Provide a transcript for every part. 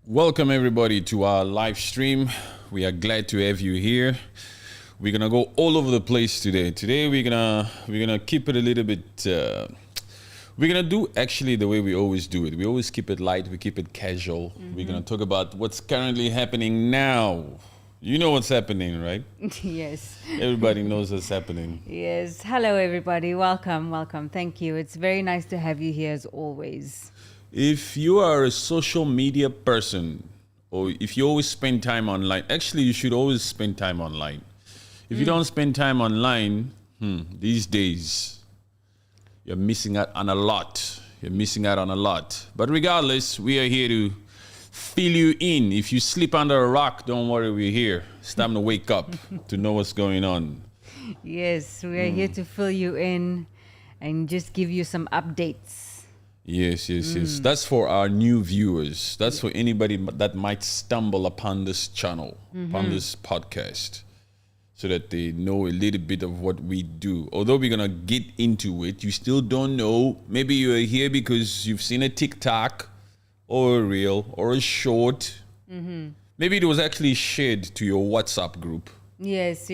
Welcome everybody to our live stream. We are glad to have you here. We're gonna go all over the place today. Today we're gonna keep it a little bit. We're gonna do actually the way we always do it. We always keep it light. We keep it casual. We're gonna talk about what's currently happening now. You know what's happening, right? Yes. Everybody knows what's happening. Yes. Hello, everybody. Welcome. Thank you. It's very nice to have you here as always. If you are a social media person, or if you always spend time online, actually you should always spend time online. If you don't spend time online, these days, you're missing out on a lot. But regardless, we are here to fill you in. If you sleep under a rock, don't worry, we're here. It's time to wake up to know what's going on. Yes, we are here to fill you in and just give you some updates. Yes. That's for our new viewers. That's for anybody that might stumble upon this channel, upon this podcast, so that they know a little bit of what we do. Although we're going to get into it, you still don't know. Maybe you're here because you've seen a TikTok or a reel or a short. Maybe it was actually shared to your WhatsApp group. Yes.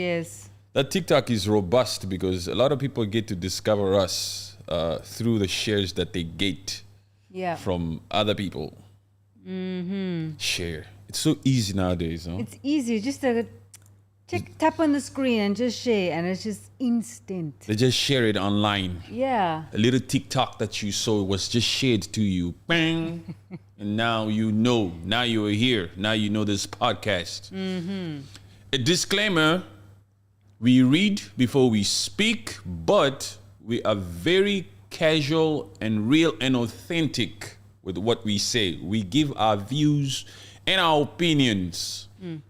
That TikTok is robust because a lot of people get to discover us through the shares that they get from other people. Share. It's so easy nowadays. Huh? It's easy. Just tap on the screen and just share, and it's just instant. They just share it online. Yeah. A little TikTok that you saw was just shared to you. Bang. And now you know. Now you are here. Now you know this podcast. A disclaimer. We read before we speak, but we are very casual and real and authentic with what we say. We give our views and our opinions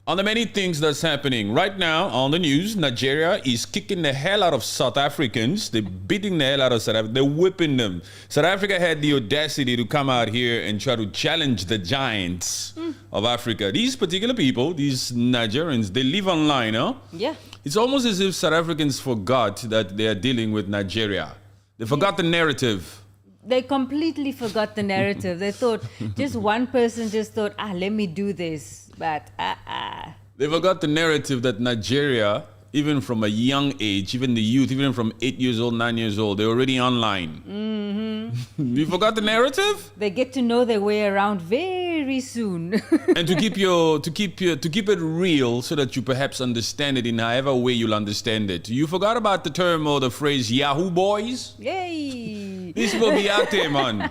on the many things that's happening. Right now on the news, Nigeria is kicking the hell out of South Africans. They're beating the hell out of South Africa. They're whipping them. South Africa had the audacity to come out here and try to challenge the giants of Africa. These particular people, these Nigerians, they live online, huh? Yeah. It's almost as if South Africans forgot that they are dealing with Nigeria. They forgot the narrative. They completely forgot the narrative. They thought, just one person just thought, let me do this. But, They forgot the narrative that Nigeria, even from a young age, even the youth, even from 8 years old, 9 years old, they're already online. You forgot the narrative? They get to know their way around very soon. And to keep it real so that you perhaps understand it in however way you'll understand it. You forgot about the term or the phrase Yahoo boys? Yay! These will be out there, man.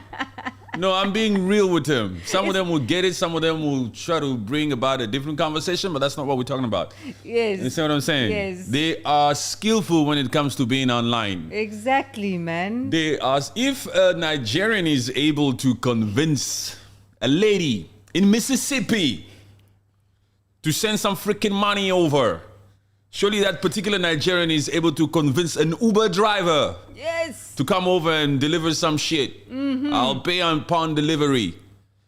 No, I'm being real with them. Some of them will get it. Some of them will try to bring about a different conversation, but that's not what we're talking about. Yes. You see what I'm saying? Yes. They are skillful when it comes to being online. Exactly, man. They are. If a Nigerian is able to convince a lady in Mississippi to send some freaking money over, surely that particular Nigerian is able to convince an Uber driver to come over and deliver some shit. I'll pay upon delivery.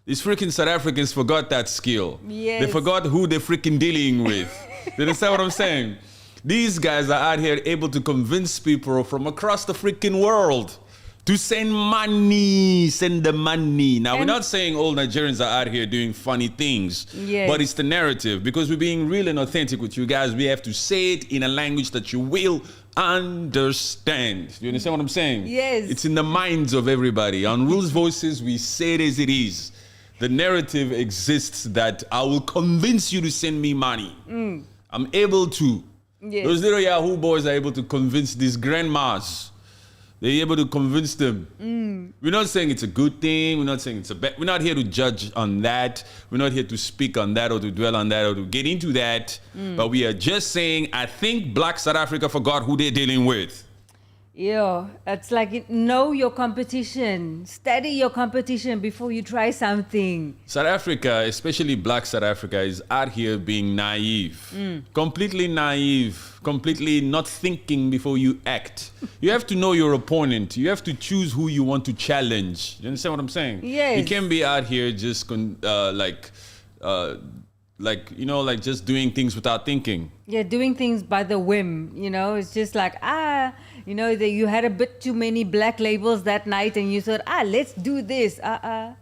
These freaking South Africans forgot that skill. Yes. They forgot who they're freaking dealing with. You understand what I'm saying? These guys are out here able to convince people from across the freaking world to send the money. Now, we're not saying all Nigerians are out here doing funny things, but it's the narrative. Because we're being real and authentic with you guys, we have to say it in a language that you will understand. You understand what I'm saying? Yes. It's in the minds of everybody. On Rules Voices, we say it as it is. The narrative exists that I will convince you to send me money. I'm able to. Yes. Those little Yahoo boys are able to convince these grandmas. They're able to convince them. We're not saying it's a good thing. We're not saying it's a bad. We're not here to judge on that. We're not here to speak on that or to dwell on that or to get into that. But we are just saying, I think Black South Africa forgot who they're dealing with. It's like know your competition. Study your competition before you try something. South Africa, especially Black South Africa, is out here being naive. Completely naive. Completely not thinking before you act. You have to know your opponent. You have to choose who you want to challenge. You understand what I'm saying? Yes. You can't be out here just just doing things without thinking. Yeah, doing things by the whim. It's just like you had a bit too many black labels that night, and you thought, let's do this.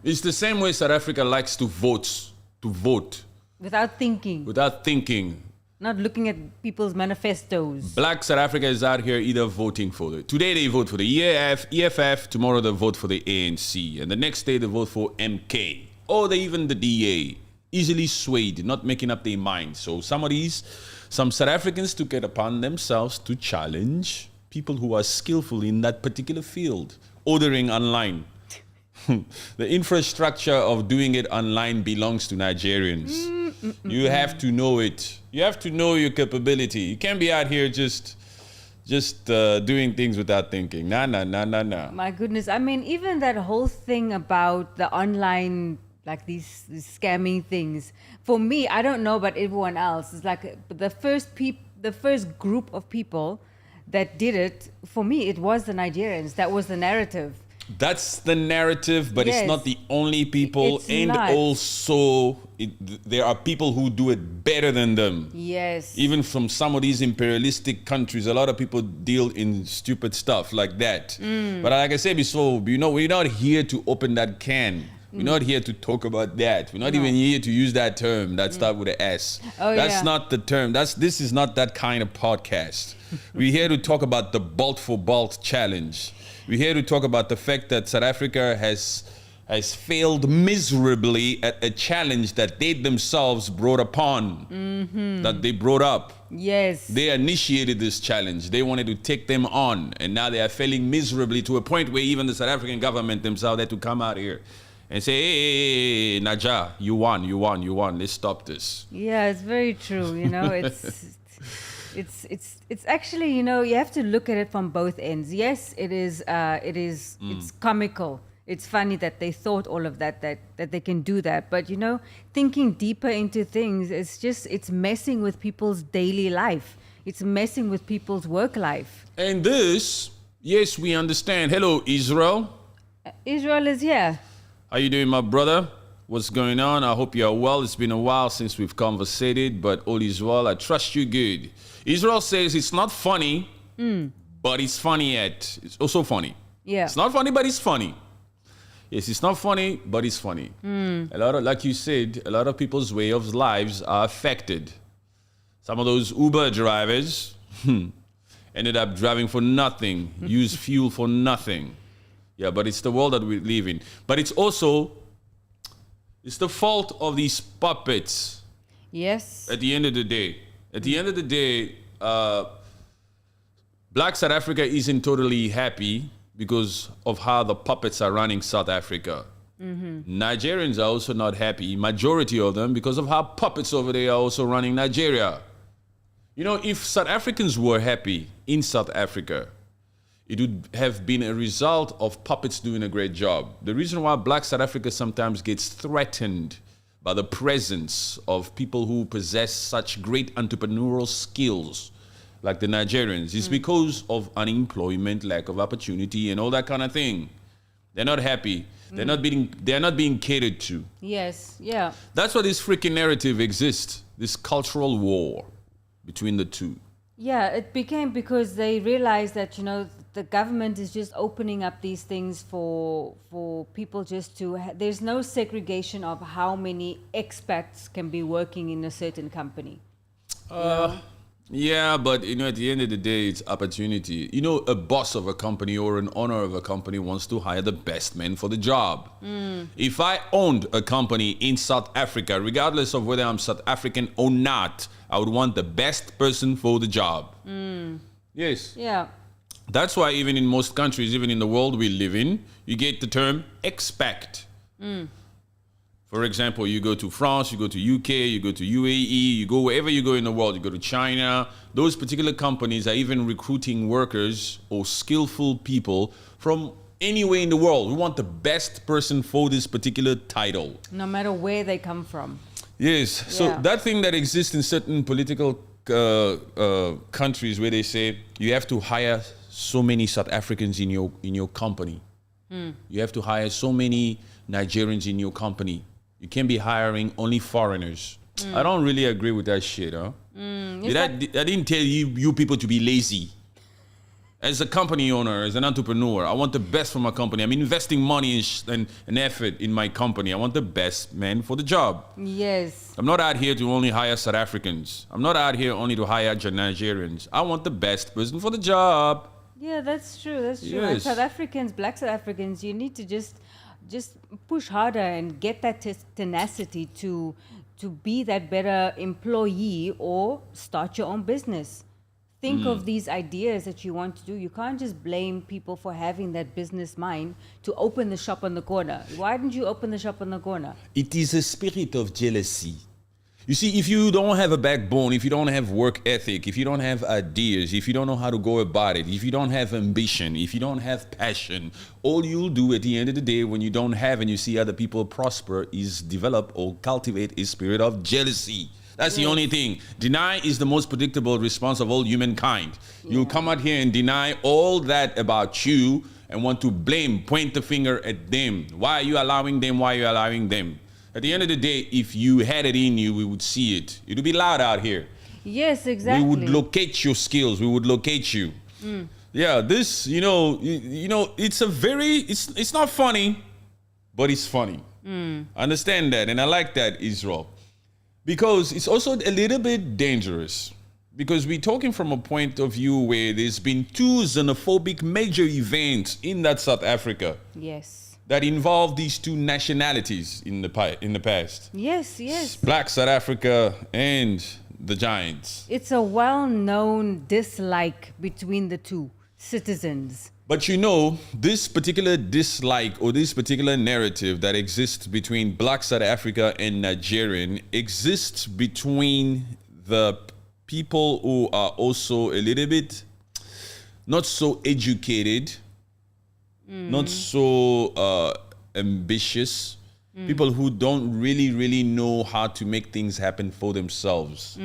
It's the same way South Africa likes to vote. to vote Without thinking. without thinking. Not looking at people's manifestos. Black South Africa is out here either voting for today they vote for the EFF, tomorrow they vote for the ANC, and the next day they vote for MK, or they even the DA. Easily swayed, not making up their mind. So some South Africans took it upon themselves to challenge people who are skillful in that particular field, ordering online. The infrastructure of doing it online belongs to Nigerians. You have to know it. You have to know your capability. You can't be out here just doing things without thinking. Nah. My goodness. I mean, even that whole thing about the online, like these scamming things. For me, I don't know about everyone else. It's like the first group of people that did it, for me, it was the Nigerians. That was the narrative. That's the narrative, but Yes. it's not the only people. It's And not. also, there are people who do it better than them. Yes. Even from some of these imperialistic countries, a lot of people deal in stupid stuff like that. But like I said before, we're not here to open that can. We're not here to talk about that. We're not even here to use that term that starts with an S. Oh, That's yeah. not the term. This is not that kind of podcast. We're here to talk about the Bolt for Bolt challenge. We're here to talk about the fact that South Africa has failed miserably at a challenge that they themselves brought upon, that they brought up. Yes. They initiated this challenge. They wanted to take them on, and now they are failing miserably to a point where even the South African government themselves had to come out here and say, hey, Naja, you won. Let's stop this. Yeah, it's very true. You know, it's actually, you know, you have to look at it from both ends. Yes, it's comical. It's funny that they thought all of that they can do that. But, you know, thinking deeper into things, it's messing with people's daily life. It's messing with people's work life. And this, yes, we understand. Hello, Israel. Israel is here. How you doing, my brother? What's going on? I hope you're well. It's been a while since we've conversated, but all is well. I trust you good. Israel says it's not funny, but it's funny yet. It's also funny. Yeah. It's not funny, but it's funny. Yes, it's not funny, but it's funny. A lot of, like you said, a lot of people's way of lives are affected. Some of those Uber drivers ended up driving for nothing, use fuel for nothing. Yeah, but it's the world that we live in. But it's also, it's the fault of these puppets. Yes. At the end of the day. At the end of the day, Black South Africa isn't totally happy because of how the puppets are running South Africa. Nigerians are also not happy, majority of them, because of how puppets over there are also running Nigeria. You know, if South Africans were happy in South Africa, it would have been a result of puppets doing a great job. The reason why Black South Africa sometimes gets threatened by the presence of people who possess such great entrepreneurial skills like the Nigerians is because of unemployment, lack of opportunity, and all that kind of thing. They're not happy. They're not being catered to. Yes. Yeah. That's why this freaking narrative exists, this cultural war between the two. Yeah, it became because they realized that, you know, the government is just opening up these things for people just to... there's no segregation of how many expats can be working in a certain company. Yeah, but you know, at the end of the day, it's opportunity. You know, a boss of a company or an owner of a company wants to hire the best man for the job. If I owned a company in South Africa, regardless of whether I'm South African or not, I would want the best person for the job. Yes. Yeah. That's why even in most countries, even in the world we live in, you get the term expat. For example, you go to France, you go to UK, you go to UAE, you go wherever you go in the world, you go to China. Those particular companies are even recruiting workers or skillful people from anywhere in the world. We want the best person for this particular title. No matter where they come from. Yes. So Yeah. that thing that exists in certain political countries where they say you have to hire so many South Africans in your company. You have to hire so many Nigerians in your company. You can't be hiring only foreigners. I don't really agree with that shit, huh? I didn't tell you people to be lazy. As a company owner, as an entrepreneur, I want the best for my company. I'm investing money and effort in my company. I want the best man for the job. Yes. I'm not out here to only hire South Africans. I'm not out here only to hire Nigerians. I want the best person for the job. Yeah, that's true. That's true. Yes. And South Africans, black South Africans, you need to just push harder and get that tenacity to be that better employee or start your own business. Think of these ideas that you want to do. You can't just blame people for having that business mind to open the shop on the corner. Why didn't you open the shop on the corner? It is a spirit of jealousy. You see, if you don't have a backbone, if you don't have work ethic, if you don't have ideas, if you don't know how to go about it, if you don't have ambition, if you don't have passion, all you'll do at the end of the day when you don't have and you see other people prosper is develop or cultivate a spirit of jealousy. That's the only thing. Deny is the most predictable response of all humankind. Yeah. You'll come out here and deny all that about you and want to blame, point the finger at them. Why are you allowing them? Why are you allowing them? At the end of the day, if you had it in you, we would see it. It would be loud out here. Yes, exactly. We would locate your skills. We would locate you. Yeah, this, it's it's not funny, but it's funny. Understand that, and I like that, Israel. Because it's also a little bit dangerous. Because we're talking from a point of view where there's been two xenophobic major events in that South Africa. Yes. That involve these two nationalities in the past. Yes, yes. Black South Africa and the Giants. It's a well-known dislike between the two citizens. But this particular dislike or this particular narrative that exists between Black South Africa and Nigerian exists between the people who are also a little bit not so educated, not so ambitious, people who don't really know how to make things happen for themselves.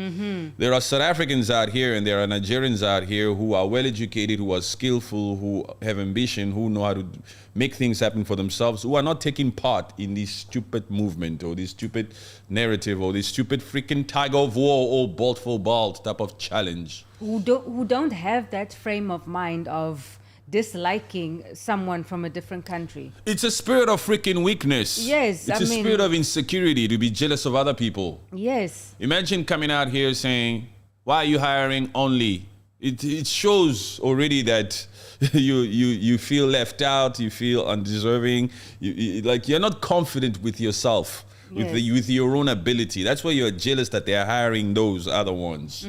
There are South Africans out here and there are Nigerians out here who are well educated, who are skillful, who have ambition, who know how to make things happen for themselves, who are not taking part in this stupid movement or this stupid narrative or this stupid freaking tug of war or ball for ball type of challenge. Who don't have that frame of mind of disliking someone from a different country. It's a spirit of freaking weakness. Yes, It's a spirit of insecurity to be jealous of other people. Yes. Imagine coming out here saying, why are you hiring only? It shows already that you feel left out, you feel undeserving, you're not confident with yourself. Yes. With your own ability. That's why you're jealous that they're hiring those other ones.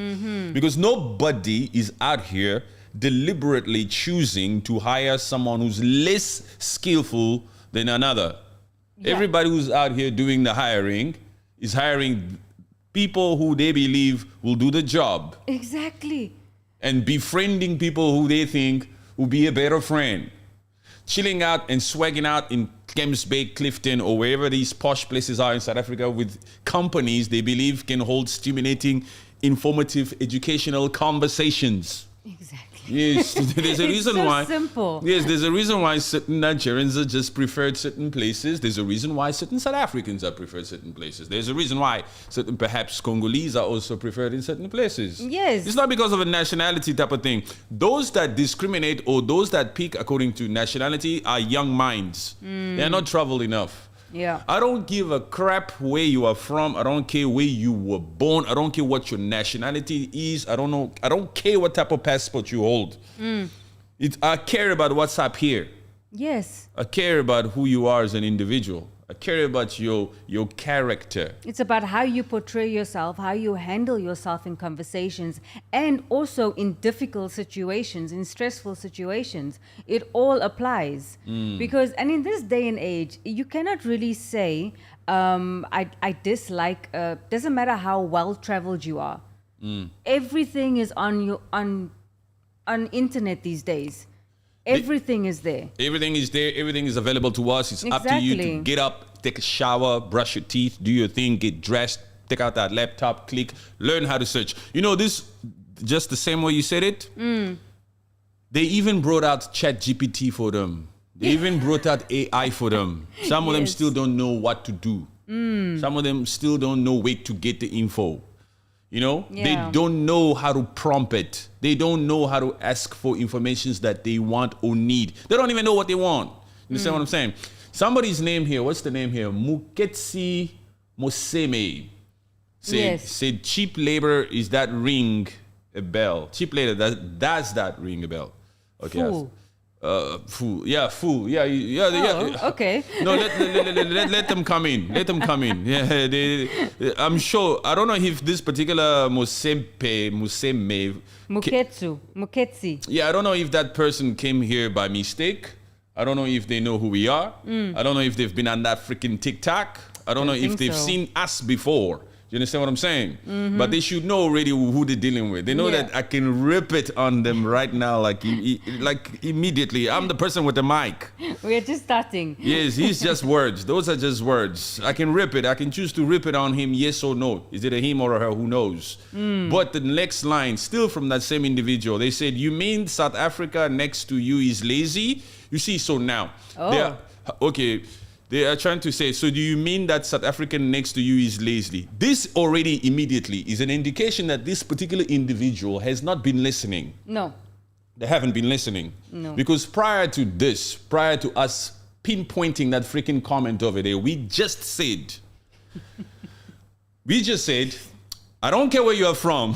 Because nobody is out here deliberately choosing to hire someone who's less skillful than another. Yeah. Everybody who's out here doing the hiring is hiring people who they believe will do the job. Exactly. And befriending people who they think will be a better friend. Chilling out and swagging out in Camps Bay, Clifton, or wherever these posh places are in South Africa with companies they believe can hold stimulating, informative, educational conversations. Exactly. Yes, there's a reason so why. Simple. Yes, there's a reason why certain Nigerians are just preferred certain places. There's a reason why certain South Africans are preferred certain places. There's a reason why certain perhaps Congolese are also preferred in certain places. Yes. It's not because of a nationality type of thing. Those that discriminate or those that pick according to nationality are young minds. They're not traveled enough. Yeah. I don't give a crap where you are from. I don't care where you were born. I don't care what your nationality is. I don't care what type of passport you hold. I care about what's up here. Yes. I care about who you are as an individual. I care about your character. It's about how you portray yourself, how you handle yourself in conversations, and also in difficult situations, in stressful situations. It all applies. Because, and in this day and age, you cannot really say, I dislike, doesn't matter how well-traveled you are. Everything is on internet these days. Everything is there. Everything is there. Everything is available to us. It's up to you to get up, take a shower, brush your teeth, do your thing, get dressed, take out that laptop, click, learn how to search. This, just the same way you said it, they even brought out ChatGPT for them. They even brought out AI for them. Some of them still don't know what to do. Some of them still don't know where to get the info. You know, Yeah. they don't know how to prompt it. They don't know how to ask for informations that they want or need. They don't even know what they want. You understand what I'm saying? Somebody's name here, what's the name here? Muketsi Moseme. Said cheap labor, is that ring a bell? Cheap labor, does that ring a bell? Okay. Fool. Fool. Yeah, fool. Yeah. Okay. No, let them come in. Let them come in. Yeah, I'm sure. I don't know if this particular Museme. Muketsi. Yeah, I don't know if that person came here by mistake. I don't know if they know who we are. I don't know if they've been on that freaking TikTok. I don't know if they've seen us before. You understand what I'm saying? But they should know already who they're dealing with. They know that I can rip it on them right now, like immediately. I'm the person with the mic. We are just starting. Yes, he's just words. Those are just words. I can rip it. I can choose to rip it on him, yes or no. Is it a him or a her? Who knows? But the next line, still from that same individual, they said, you mean South Africa next to you is lazy? You see, so now. They are trying to say, so do you mean that South African next to you is lazy? This already immediately is an indication that this particular individual has not been listening. No. They haven't been listening. No. Because prior to us pinpointing that freaking comment over there, we just said, I don't care where you are from.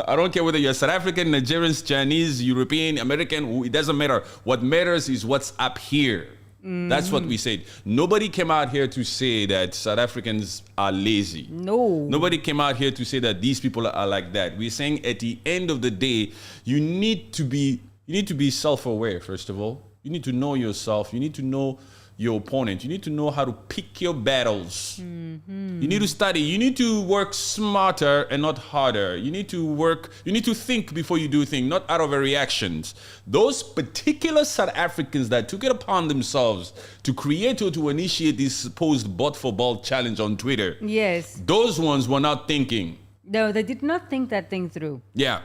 I don't care whether you're South African, Nigerians, Chinese, European, American, it doesn't matter. What matters is what's up here. That's what we said. Nobody came out here to say that South Africans are lazy. No. Nobody came out here to say that these people are like that. We're saying at the end of the day, you need to be self-aware, first of all. You need to know yourself. You need to know your opponent. You need to know how to pick your battles. You need to study. You need to work smarter and not harder. You need to think before you do things, not out of a reactions. Those particular South Africans that took it upon themselves to create or to initiate this supposed bot for ball challenge on Twitter. Yes. Those ones were not thinking. No, they did not think that thing through. Yeah.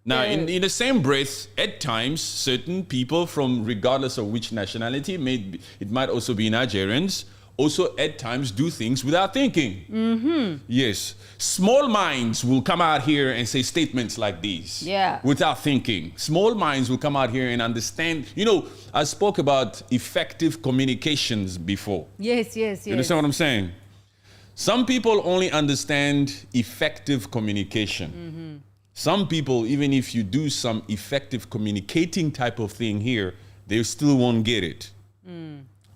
Now, in the same breath, at times, certain people from regardless of which nationality, it might also be Nigerians, also at times do things without thinking. Yes. Small minds will come out here and say statements like these. Yeah. Without thinking. Small minds will come out here and understand. You know, I spoke about effective communications before. Yes. You understand what I'm saying? Some people only understand effective communication. Some people, even if you do some effective communicating type of thing here, they still won't get it.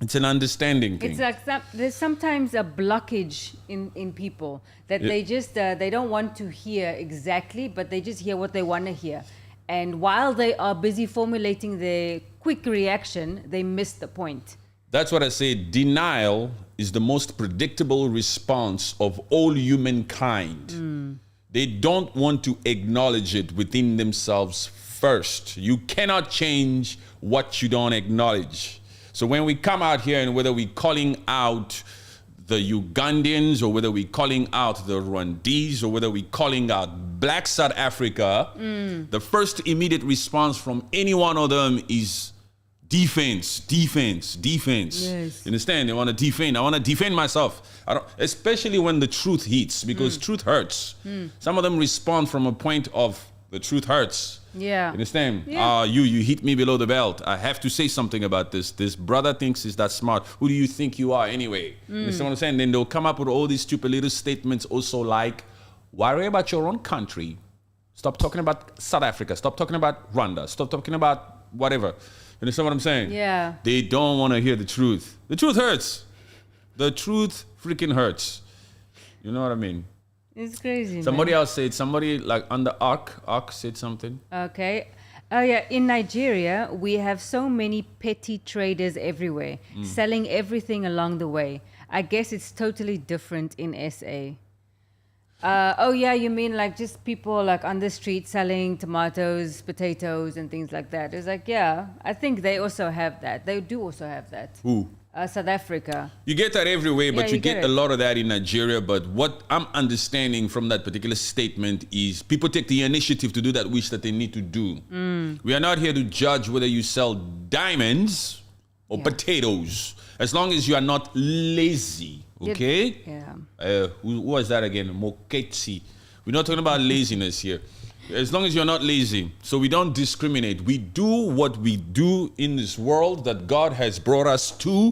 It's an understanding thing. It's like there's sometimes a blockage in people that they just, they don't want to hear exactly, but they just hear what they want to hear. And while they are busy formulating their quick reaction, they miss the point. That's what I say. Denial is the most predictable response of all humankind. They don't want to acknowledge it within themselves first. You cannot change what you don't acknowledge. So when we come out here and whether we're calling out the Ugandans or whether we're calling out the Rwandese or whether we're calling out Black South Africa, the first immediate response from any one of them is defense. Yes. You understand? They want to defend. I want to defend myself. Especially when the truth hits, because truth hurts. Some of them respond from a point of the truth hurts. Yeah. You understand? Yeah. You hit me below the belt. I have to say something about this. This brother thinks he's that smart. Who do you think you are anyway? You understand what I'm saying? Then they'll come up with all these stupid little statements also like, worry about your own country. Stop talking about South Africa. Stop talking about Rwanda. Stop talking about whatever. You understand what I'm saying? Yeah. They don't want to hear the truth. The truth hurts. The truth freaking hurts. You know what I mean? It's crazy. Somebody else said, somebody like on the Ark said something. Okay. Oh yeah, in Nigeria, we have so many petty traders everywhere, selling everything along the way. I guess it's totally different in SA. Oh yeah, you mean like just people like on the street selling tomatoes, potatoes, and things like that? It's like, yeah, I think they also have that. They do also have that. Who? South Africa. You get that everywhere, but Yeah, you you get get a it. lot of that in Nigeria. But what I'm understanding from that particular statement is people take the initiative to do that which that they need to do. We are not here to judge whether you sell diamonds or potatoes, as long as you are not lazy. Okay? Yeah. Who was that again? Moketsi. We're not talking about laziness here. As long as you're not lazy. So we don't discriminate. We do what we do in this world that God has brought us to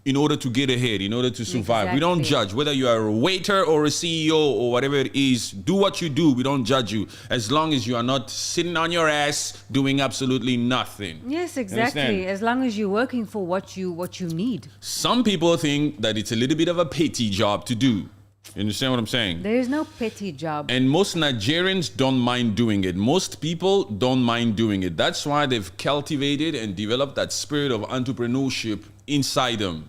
in order to get ahead, in order to survive. Exactly. We don't judge. Whether you are a waiter or a CEO or whatever it is, do what you do. We don't judge you. As long as you are not sitting on your ass doing absolutely nothing. Yes, You exactly. understand? As long as you're working for what you need. Some people think that it's a little bit of a petty job to do. You understand what I'm saying? There is no petty job. And most Nigerians don't mind doing it. Most people don't mind doing it. That's why they've cultivated and developed that spirit of entrepreneurship inside them.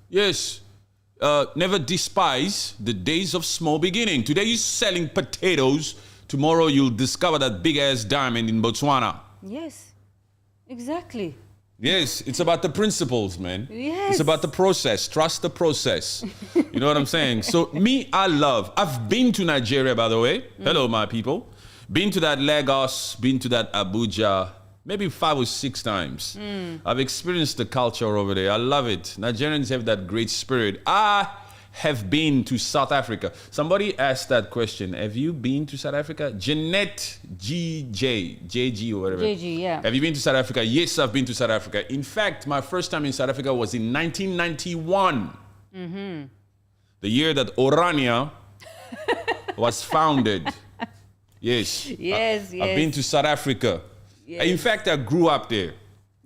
Yes. Never despise the days of small beginning. Today you're selling potatoes. Tomorrow you'll discover that big ass diamond in Botswana. Yes, exactly. Yes, it's about the principles, man. Yes. It's about the process. Trust the process. You know what I'm saying? So I've been to Nigeria, by the way. Hello, my people. Been to that Lagos, been to that Abuja, maybe 5 or 6 times. I've experienced the culture over there. I love it. Nigerians have that great spirit. I have been to South Africa. Somebody asked that question. Have you been to South Africa? Jeanette JG or whatever. JG, yeah. Have you been to South Africa? Yes, I've been to South Africa. In fact, my first time in South Africa was in 1991. The year that Orania was founded. Yes. Yes, yes. I've been to South Africa. Yes. In fact, I grew up there.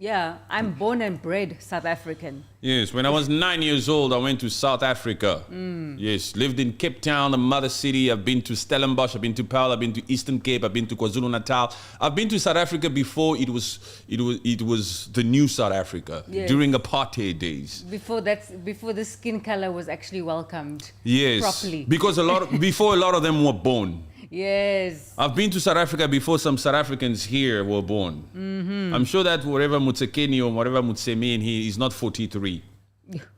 Yeah, I'm born and bred South African. Yes, when I was 9 years old, I went to South Africa. Yes, lived in Cape Town, the mother city. I've been to Stellenbosch, I've been to Paarl, I've been to Eastern Cape, I've been to KwaZulu-Natal. I've been to South Africa before it was the new South Africa, Yes. during apartheid days. Before the skin color was actually welcomed. Yes, Properly. because before a lot of them were born. Yes. I've been to South Africa before some South Africans here were born. I'm sure that whatever Mutsekeni or whatever Mutsemi, he is not 43.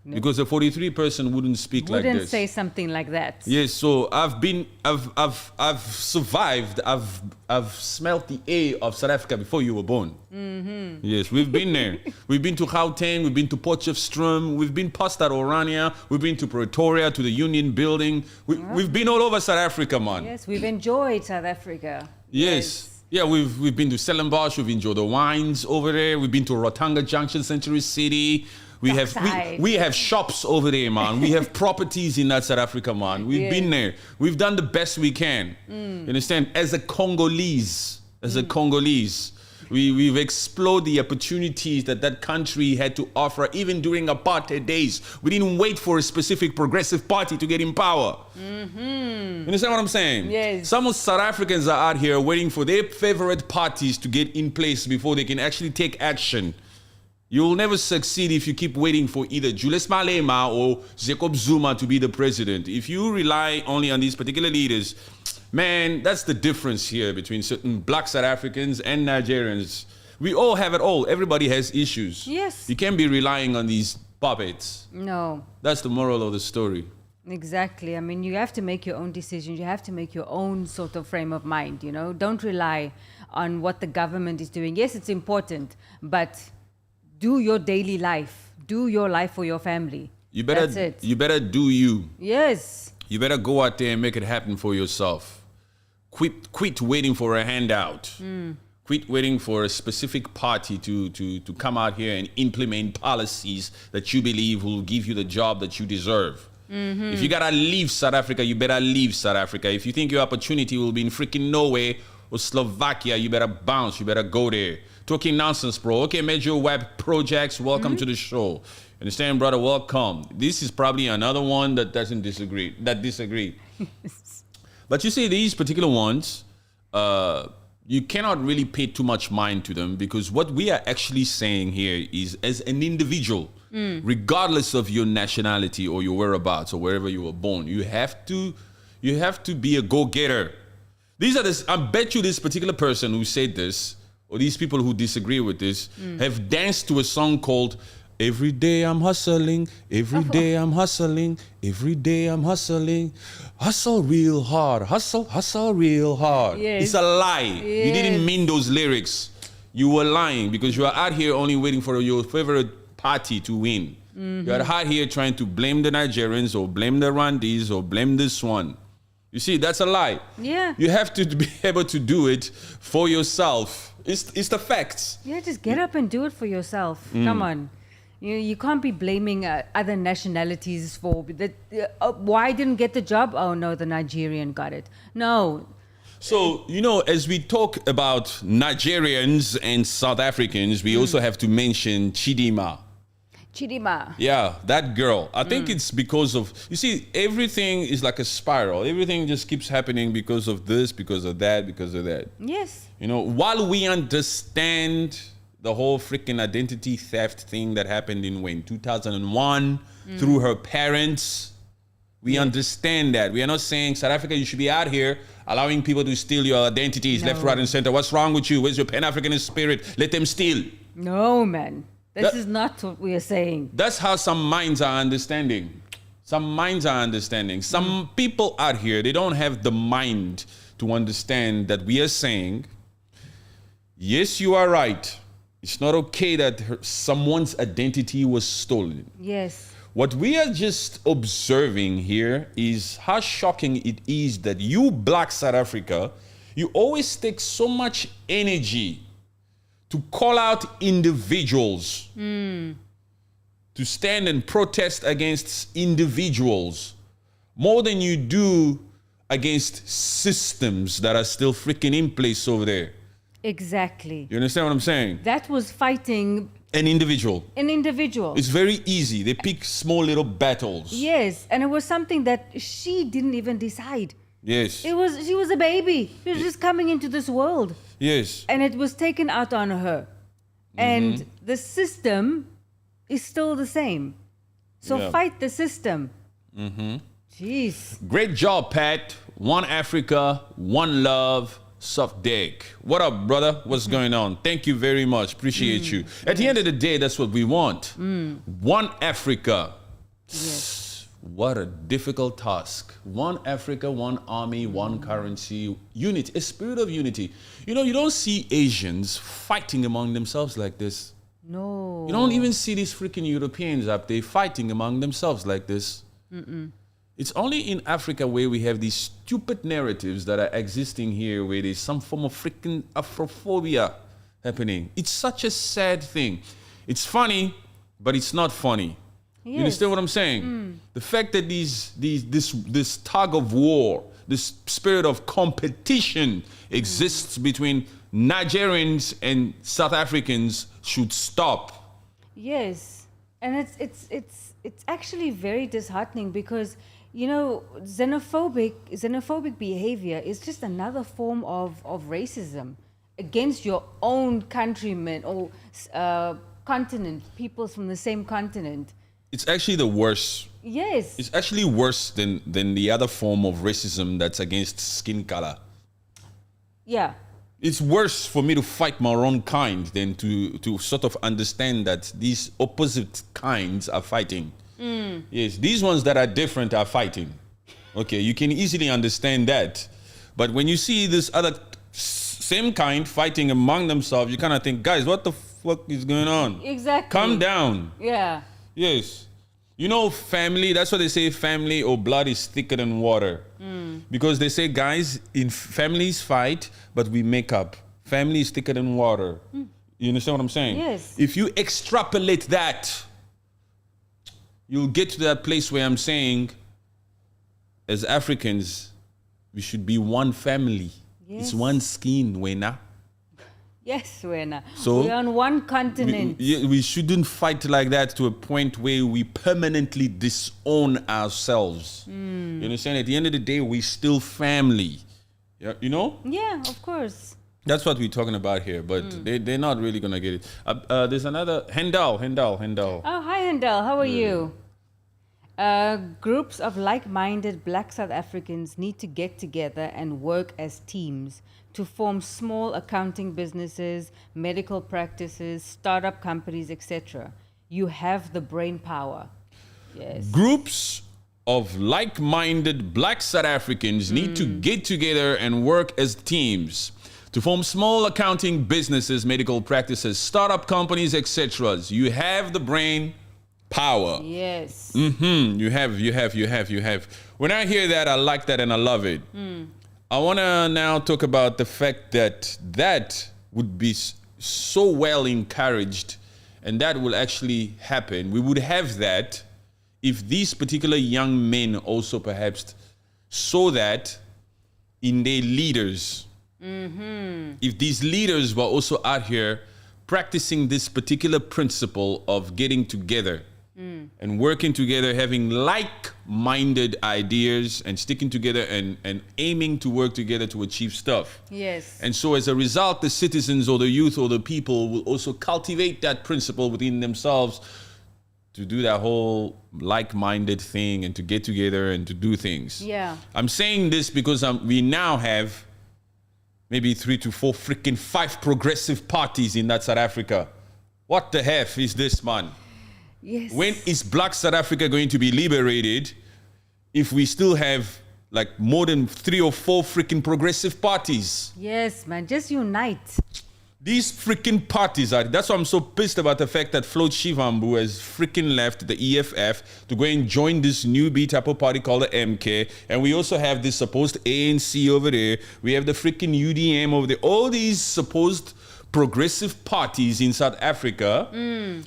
No. Because a 43 person wouldn't speak like Wouldn't this. say something like that. Yes, so I've survived. I've smelt the air of South Africa before you were born. Yes, we've been there. We've been to Gauteng. We've been to Potchefstroom. We've been past that Orania. We've been to Pretoria, to the Union Building. We've been all over South Africa, man. Yes, we've enjoyed South Africa. Yes. Yeah, we've been to Stellenbosch. We've enjoyed the wines over there. We've been to Rotanga Junction, Century City. We have shops over there, man. We have properties in that South Africa, man. We've been there. We've done the best we can. You understand? As a Congolese, we've explored the opportunities that country had to offer, even during apartheid days. We didn't wait for a specific progressive party to get in power. You understand what I'm saying? Yes. Some South Africans are out here waiting for their favorite parties to get in place before they can actually take action. You will never succeed if you keep waiting for either Julius Malema or Jacob Zuma to be the president. If you rely only on these particular leaders, man, that's the difference here between certain black South Africans and Nigerians. We all have it all. Everybody has issues. Yes. You can't be relying on these puppets. No. That's the moral of the story. Exactly. I mean, you have to make your own decisions. You have to make your own sort of frame of mind, you know. Don't rely on what the government is doing. Yes, it's important, but do your daily life. Do your life for your family. That's it. You better do you. Yes. You better go out there and make it happen for yourself. Quit waiting for a handout. Quit waiting for a specific party to come out here and implement policies that you believe will give you the job that you deserve. If you gotta leave South Africa, you better leave South Africa. If you think your opportunity will be in freaking Norway or Slovakia, you better bounce. You better go there. Talking nonsense, bro. Okay, Major Web Projects, welcome to the show. Understand, brother? Welcome. This is probably another one that disagree. But you see, these particular ones, you cannot really pay too much mind to them, because what we are actually saying here is, as an individual, regardless of your nationality or your whereabouts or wherever you were born, you have to be a go-getter. I bet you this particular person who said this, or these people who disagree with this, have danced to a song called "Every Day I'm Hustling, Every Day I'm Hustling, Every Day I'm Hustling, Hustle Real Hard, Hustle Real Hard." Yes. It's a lie. Yes. You didn't mean those lyrics. You were lying, because you are out here only waiting for your favorite party to win. You are out here trying to blame the Nigerians or blame the Rwandese or blame this one. You see, that's a lie. Yeah. You have to be able to do it for yourself. It's the facts. Yeah, just get up and do it for yourself. Come on. You can't be blaming other nationalities for that. Why I didn't get the job? Oh no, the Nigerian got it. No. So, as we talk about Nigerians and South Africans, we also have to mention Chidimma. Yeah, that girl. I think it's because of, you see, everything is like a spiral. Everything just keeps happening because of this, because of that, because of that. Yes. While we understand the whole freaking identity theft thing that happened in 2001 through her parents, we understand that. We are not saying, South Africa, you should be out here allowing people to steal your identities left, right, and center. What's wrong with you? Where's your Pan-Africanist spirit? Let them steal. No, man. This is not what we are saying. That's how some minds are understanding. Some people out here, they don't have the mind to understand that we are saying, yes, you are right. It's not okay that someone's identity was stolen. Yes. What we are just observing here is how shocking it is that you, Black South Africa, you always take so much energy to call out individuals, to stand and protest against individuals, more than you do against systems that are still freaking in place over there. Exactly. You understand what I'm saying? That was fighting an individual. It's very easy. They pick small little battles. Yes, and it was something that she didn't even decide. Yes. She was a baby. She was just coming into this world. Yes. And it was taken out on her. And the system is still the same. So fight the system. Jeez. Great job, Pat. One Africa, one love, soft dick. What up, brother? What's going on? Thank you very much. Appreciate you. At the end of the day, that's what we want. One Africa. Yes. What a difficult task. One Africa, one army, one currency, unity, a spirit of unity. You don't see Asians fighting among themselves like this. No. You don't even see these freaking Europeans up there fighting among themselves like this. It's only in Africa where we have these stupid narratives that are existing here, where there's some form of freaking Afrophobia happening. It's such a sad thing. It's funny, but it's not funny. Yes. You understand what I'm saying? The fact that this tug of war, this spirit of competition exists between Nigerians and South Africans should stop. Yes, and it's actually very disheartening because xenophobic behavior is just another form of racism against your own countrymen or continent, people from the same continent. It's actually the worst. Yes. It's actually worse than the other form of racism that's against skin color. Yeah. It's worse for me to fight my own kind than to sort of understand that these opposite kinds are fighting. Yes, these ones that are different are fighting. Okay, you can easily understand that. But when you see this other same kind fighting among themselves, you kind of think, guys, what the fuck is going on? Exactly. Calm down. Yeah. Yes. Family, that's what they say, family or blood is thicker than water. Because they say, guys, in families fight, but we make up. Family is thicker than water. You understand what I'm saying? Yes. If you extrapolate that, you'll get to that place where I'm saying, as Africans, we should be one family. Yes. It's one skin, Wena. Yes, Wena. So we're on one continent. We shouldn't fight like that to a point where we permanently disown ourselves. You understand? At the end of the day, we're still family. Yeah, Yeah, of course. That's what we're talking about here, but they're not really going to get it. There's another, Hendal. Oh, hi, Hendal. How are you? Groups of like-minded Black South Africans need to get together and work as teams to form small accounting businesses, medical practices, startup companies, etc. You have the brain power. Yes. Groups of like-minded Black South Africans need to get together and work as teams to form small accounting businesses, medical practices, startup companies, etc. You have the brain power. Yes. You have. When I hear that, I like that and I love it. I want to now talk about the fact that that would be so well encouraged, and that will actually happen. We would have that if these particular young men also perhaps saw that in their leaders. If these leaders were also out here practicing this particular principle of getting together and working together, having like-minded ideas and sticking together and aiming to work together to achieve stuff. Yes. And so as a result, the citizens or the youth or the people will also cultivate that principle within themselves to do that whole like-minded thing and to get together and to do things. Yeah. I'm saying this because we now have maybe 3 to 4 freaking 5 progressive parties in that South Africa. What the heck is this, man? Yes. When is Black South Africa going to be liberated if we still have like more than 3 or 4 freaking progressive parties? Yes, man. Just unite. These freaking parties are, that's why I'm so pissed about the fact that Floyd Shivambu has freaking left the EFF to go and join this new type of party called the MK. And we also have this supposed ANC over there. We have the freaking UDM over there. All these supposed progressive parties in South Africa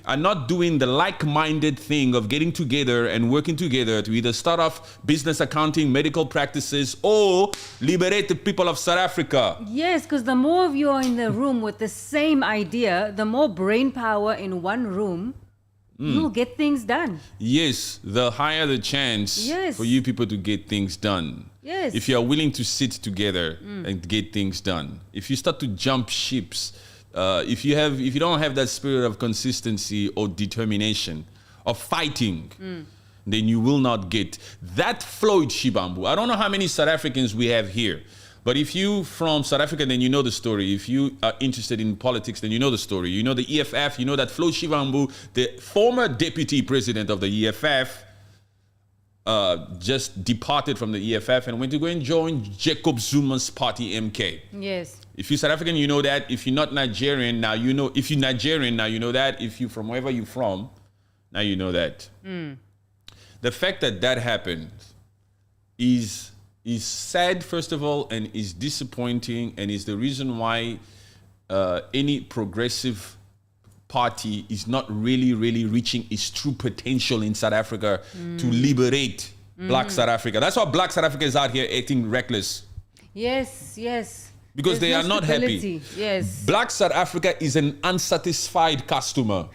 are not doing the like-minded thing of getting together and working together to either start off business, accounting, medical practices, or liberate the people of South Africa. Yes, because the more of you are in the room with the same idea, the more brain power in one room, you'll get things done. Yes, the higher the chance for you people to get things done. Yes. If you are willing to sit together and get things done. If you start to jump ships, if you don't have that spirit of consistency or determination of fighting, then you will not get that Floyd Shivambu. I don't know how many South Africans we have here, but if you from South Africa, then you know the story. If you are interested in politics, then you know the story. You know the EFF, you know that Floyd Shivambu, the former deputy president of the EFF, just departed from the EFF and went to go and join Jacob Zuma's party, MK. Yes. If you're South African, you know that. If you're not Nigerian, now you know. If you're Nigerian, now you know that. If you're from wherever you're from, now you know that. The fact that that happened is sad, first of all, and is disappointing, and is the reason why any progressive party is not really reaching its true potential in South Africa to liberate Black South Africa. That's why Black South Africa is out here acting reckless. Yes, yes. Because they are not happy. Yes. Black South Africa is an unsatisfied customer.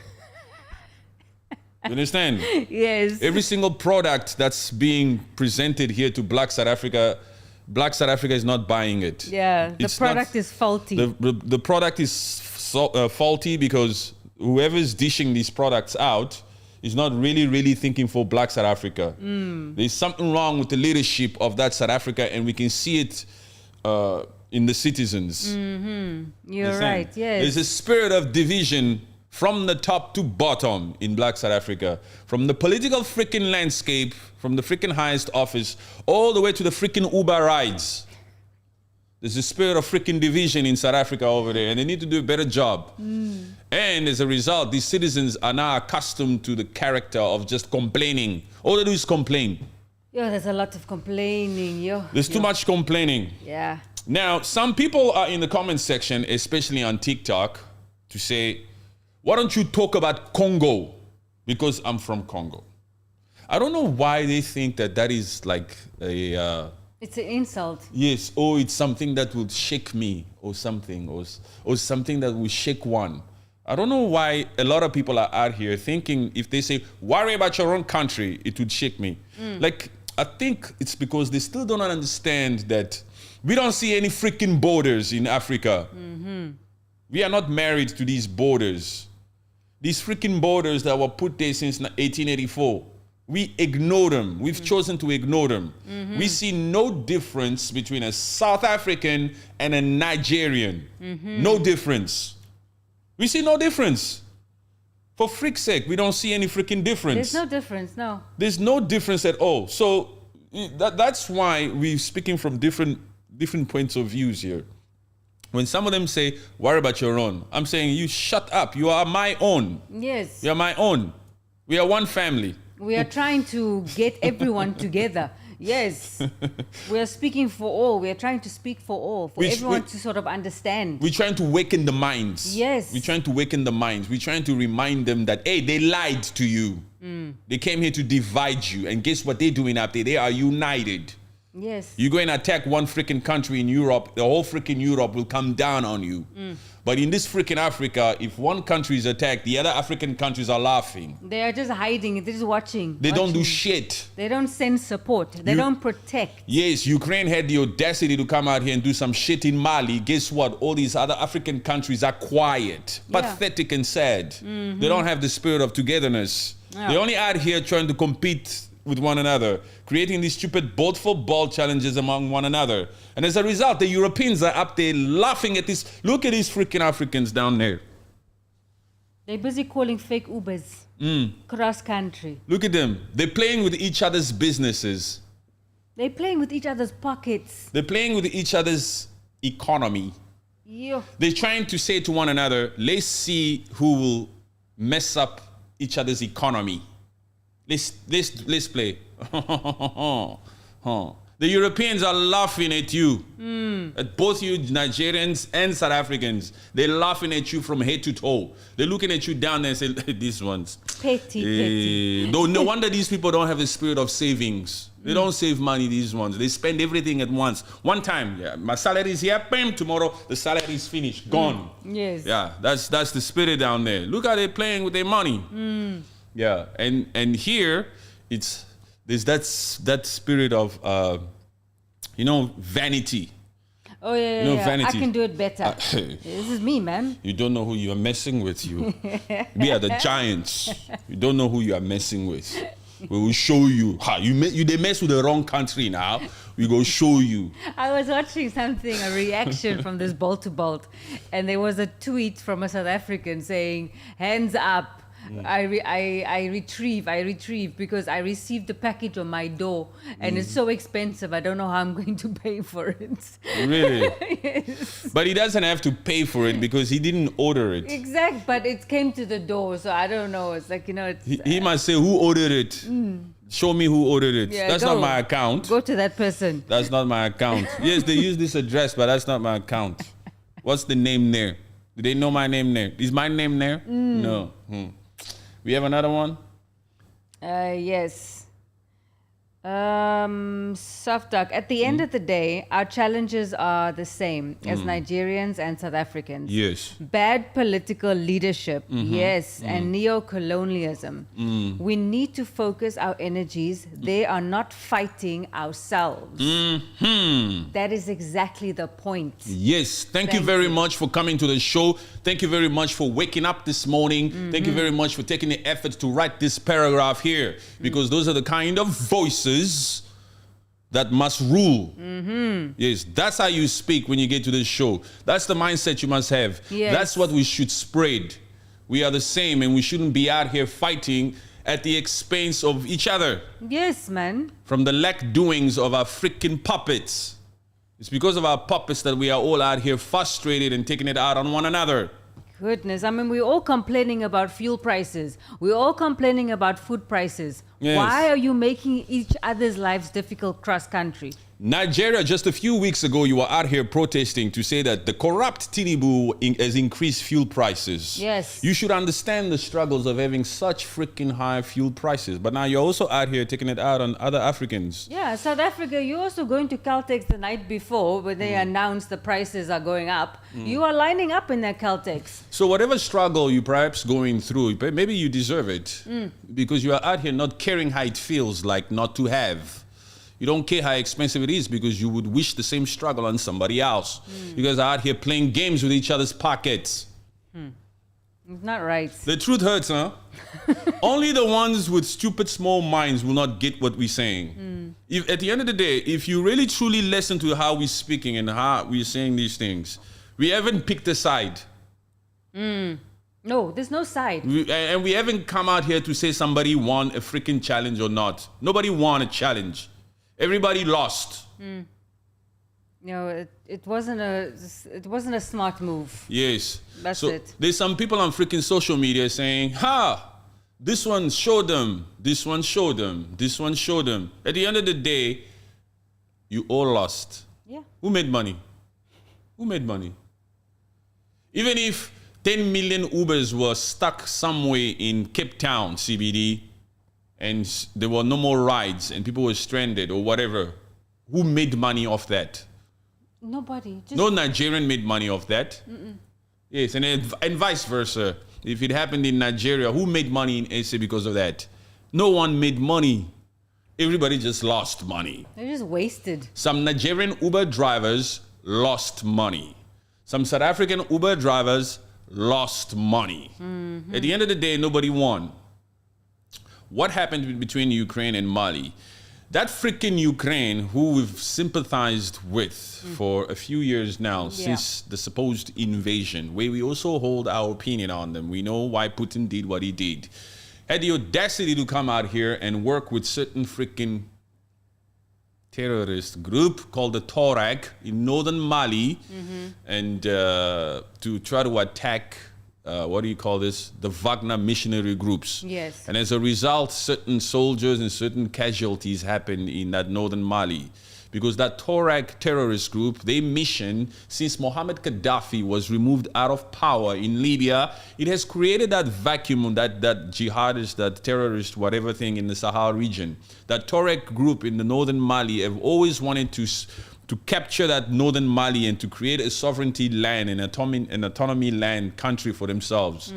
You understand? Yes. Every single product that's being presented here to Black South Africa is not buying it. Yeah, the product is faulty. The product is faulty because whoever's dishing these products out is not really thinking for Black South Africa. There's something wrong with the leadership of that South Africa, and we can see it in the citizens. You're right, yes. There's a spirit of division from the top to bottom in Black South Africa. From the political freaking landscape, from the freaking highest office, all the way to the freaking Uber rides. There's a spirit of freaking division in South Africa over there, and they need to do a better job. And as a result, these citizens are now accustomed to the character of just complaining. All they do is complain. Yo, there's a lot of complaining, There's too much complaining. Yeah. Now, some people are in the comment section, especially on TikTok, to say, why don't you talk about Congo? Because I'm from Congo. I don't know why they think that is like a... it's an insult. Yes, or it's something that will shake me or something, or something that will shake one. I don't know why a lot of people are out here thinking if they say, worry about your own country, it would shake me. Like, I think it's because they still don't understand that we don't see any freaking borders in Africa. We are not married to these borders. These freaking borders that were put there since 1884. We ignore them. We've chosen to ignore them. We see no difference between a South African and a Nigerian. No difference. We see no difference. For freak's sake, we don't see any freaking difference. There's no difference, no. There's no difference at all. So that's why we're speaking from different points of views here. When some of them say, worry about your own, I'm saying, you shut up. You are my own. Yes. You're my own. We are one family. We are trying to get everyone together. Yes. We are speaking for all. We are trying to speak for all, for everyone to sort of understand. We're trying to waken the minds. Yes. We're trying to waken the minds. We're trying to remind them that, hey, they lied to you. They came here to divide you. And guess what they're doing up there? They are united. Yes. You go and attack one freaking country in Europe, the whole freaking Europe will come down on you. But in this freaking Africa, if one country is attacked, the other African countries are laughing. They are just hiding. They're just watching. They don't do shit. They don't send support. They don't protect. Yes, Ukraine had the audacity to come out here and do some shit in Mali. Guess what? All these other African countries are quiet, pathetic and sad. They don't have the spirit of togetherness. They're only out here trying to compete with one another, creating these stupid ball for ball challenges among one another. And as a result, the Europeans are up there laughing at this. Look at these freaking Africans down there. They're busy calling fake Ubers cross country. Look at them. They're playing with each other's businesses. They're playing with each other's pockets. They're playing with each other's economy. Yeah. They're trying to say to one another, let's see who will mess up each other's economy. Let's play. The Europeans are laughing at you. At both you Nigerians and South Africans. They're laughing at you from head to toe. They're looking at you down there and say, these ones. Petty. No wonder these people don't have the spirit of savings. They don't save money, these ones. They spend everything at once. One time, my salary is here, bam, tomorrow the salary is finished, gone. Yes. Yeah, that's the spirit down there. Look how they're playing with their money. Yeah, and here there's that spirit of vanity. Oh yeah, Vanity. I can do it better. This is me, man. You don't know who you are messing with. We are the giants. You don't know who you are messing with. We will show you. They mess with the wrong country now. We go show you. I was watching something, a reaction from this Bolt to Bolt, and there was a tweet from a South African saying, "Hands up. I retrieve because I received the package on my door and it's so expensive. I don't know how I'm going to pay for it." Really? Yes. But he doesn't have to pay for it because he didn't order it. Exact, but it came to the door, so I don't know. It's like, it's... He must say, who ordered it? Show me who ordered it. Yeah, that's not my account. Go to that person. That's not my account. Yes, they use this address, but that's not my account. What's the name there? Do they know my name there? Is my name there? No. We have another one? Yes. Soft Duck. At the end of the day, our challenges are the same as Nigerians and South Africans. Yes. Bad political leadership, yes, and neo-colonialism. We need to focus our energies. They are not fighting ourselves. That is exactly the point. Yes. Thank you very much for coming to the show. Thank you very much for waking up this morning. Thank you very much for taking the effort to write this paragraph here, because those are the kind of voices that must rule. Yes, that's how you speak when you get to this show. That's the mindset you must have. Yes. That's what we should spread. We are the same, and we shouldn't be out here fighting at the expense of each other. Yes, man. From the lack doings of our freaking puppets. It's because of our puppets that we are all out here frustrated and taking it out on one another. Goodness, I mean, we're all complaining about fuel prices. We're all complaining about food prices. Yes. Why are you making each other's lives difficult cross-country? Nigeria, just a few weeks ago, you were out here protesting to say that the corrupt Tinubu has increased fuel prices. Yes. You should understand the struggles of having such freaking high fuel prices. But now you're also out here taking it out on other Africans. Yeah, South Africa, you're also going to Caltex the night before when they announce the prices are going up. You are lining up in their Caltex. So whatever struggle you perhaps going through, maybe you deserve it. Because you are out here not caring how it feels like not to have. You don't care how expensive it is because you would wish the same struggle on somebody else. You guys are out here playing games with each other's pockets. It's not right. The truth hurts, huh? Only the ones with stupid small minds will not get what we're saying. If at the end of the day, if you really truly listen to how we're speaking and how we're saying these things, we haven't picked a side. No, there's no side. And we haven't come out here to say somebody won a freaking challenge or not. Nobody won a challenge. Everybody lost. No, it wasn't a smart move. Yes. That's so it. There's some people on freaking social media saying, This one showed them. This one showed them. This one showed them. At the end of the day, you all lost. Yeah. Who made money? Who made money? Even if 10 million Ubers were stuck somewhere in Cape Town, CBD, and there were no more rides and people were stranded or whatever, who made money off that? Nobody. Just No Nigerian made money off that. Yes, and vice versa. If it happened in Nigeria, who made money in SA because of that? No one made money. Everybody just lost money. They're just wasted. Some Nigerian Uber drivers lost money. Some South African Uber drivers lost money. At the end of the day, nobody won. What happened between Ukraine and Mali? That freaking Ukraine, who we've sympathized with for a few years now, since the supposed invasion, where we also hold our opinion on them. We know why Putin did what he did. Had the audacity to come out here and work with certain freaking terrorist group called the Tuareg in northern Mali, and to try to attack, the Wagner missionary groups. Yes. And as a result, certain soldiers and certain casualties happened in that northern Mali. Because that Tuareg terrorist group, their mission, since Mohammed Gaddafi was removed out of power in Libya, it has created that vacuum, that jihadist, that terrorist, whatever thing in the Sahel region. That Tuareg group in the northern Mali have always wanted to capture that northern Mali and to create a sovereignty land, an autonomy land country for themselves.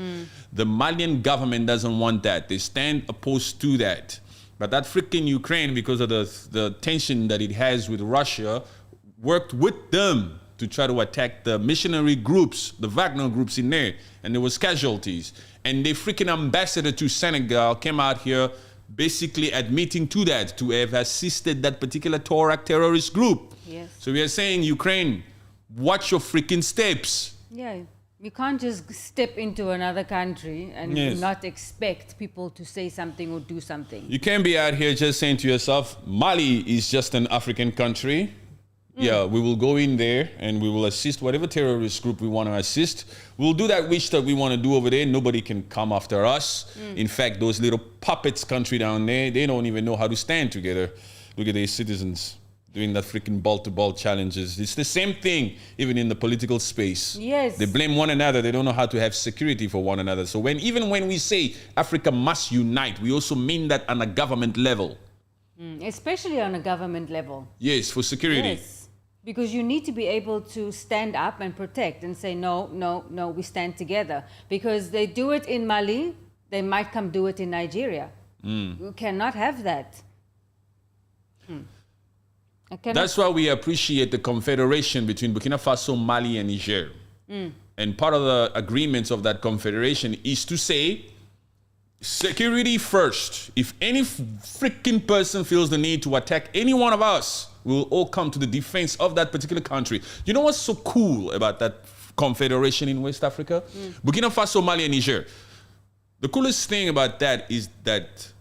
The Malian government doesn't want that. They stand opposed to that. But that freaking Ukraine, because of the tension that it has with Russia, worked with them to try to attack the missionary groups, the Wagner groups in there. And there was casualties. And the freaking ambassador to Senegal came out here basically admitting to that, to have assisted that particular Tuareg terrorist group. Yes. So we are saying, Ukraine, watch your freaking steps. Yeah. You can't just step into another country and not expect people to say something or do something. You can't be out here just saying to yourself, Mali is just an African country. Yeah, we will go in there and we will assist whatever terrorist group we want to assist. We'll do that wish that we want to do over there. Nobody can come after us. In fact, those little puppets country down there, they don't even know how to stand together. Look at their citizens doing that freaking ball-to-ball challenges. It's the same thing, even in the political space. Yes. They blame one another. They don't know how to have security for one another. So even when we say Africa must unite, we also mean that on a government level. Especially on a government level. Yes, for security. Yes. Because you need to be able to stand up and protect and say, no, we stand together. Because they do it in Mali, they might come do it in Nigeria. You cannot have that. That's why we appreciate the confederation between Burkina Faso, Mali, and Niger. And part of the agreements of that confederation is to say, security first. If any freaking person feels the need to attack any one of us, we will all come to the defense of that particular country. You know what's so cool about that confederation in West Africa? Burkina Faso, Mali, and Niger. The coolest thing about that is that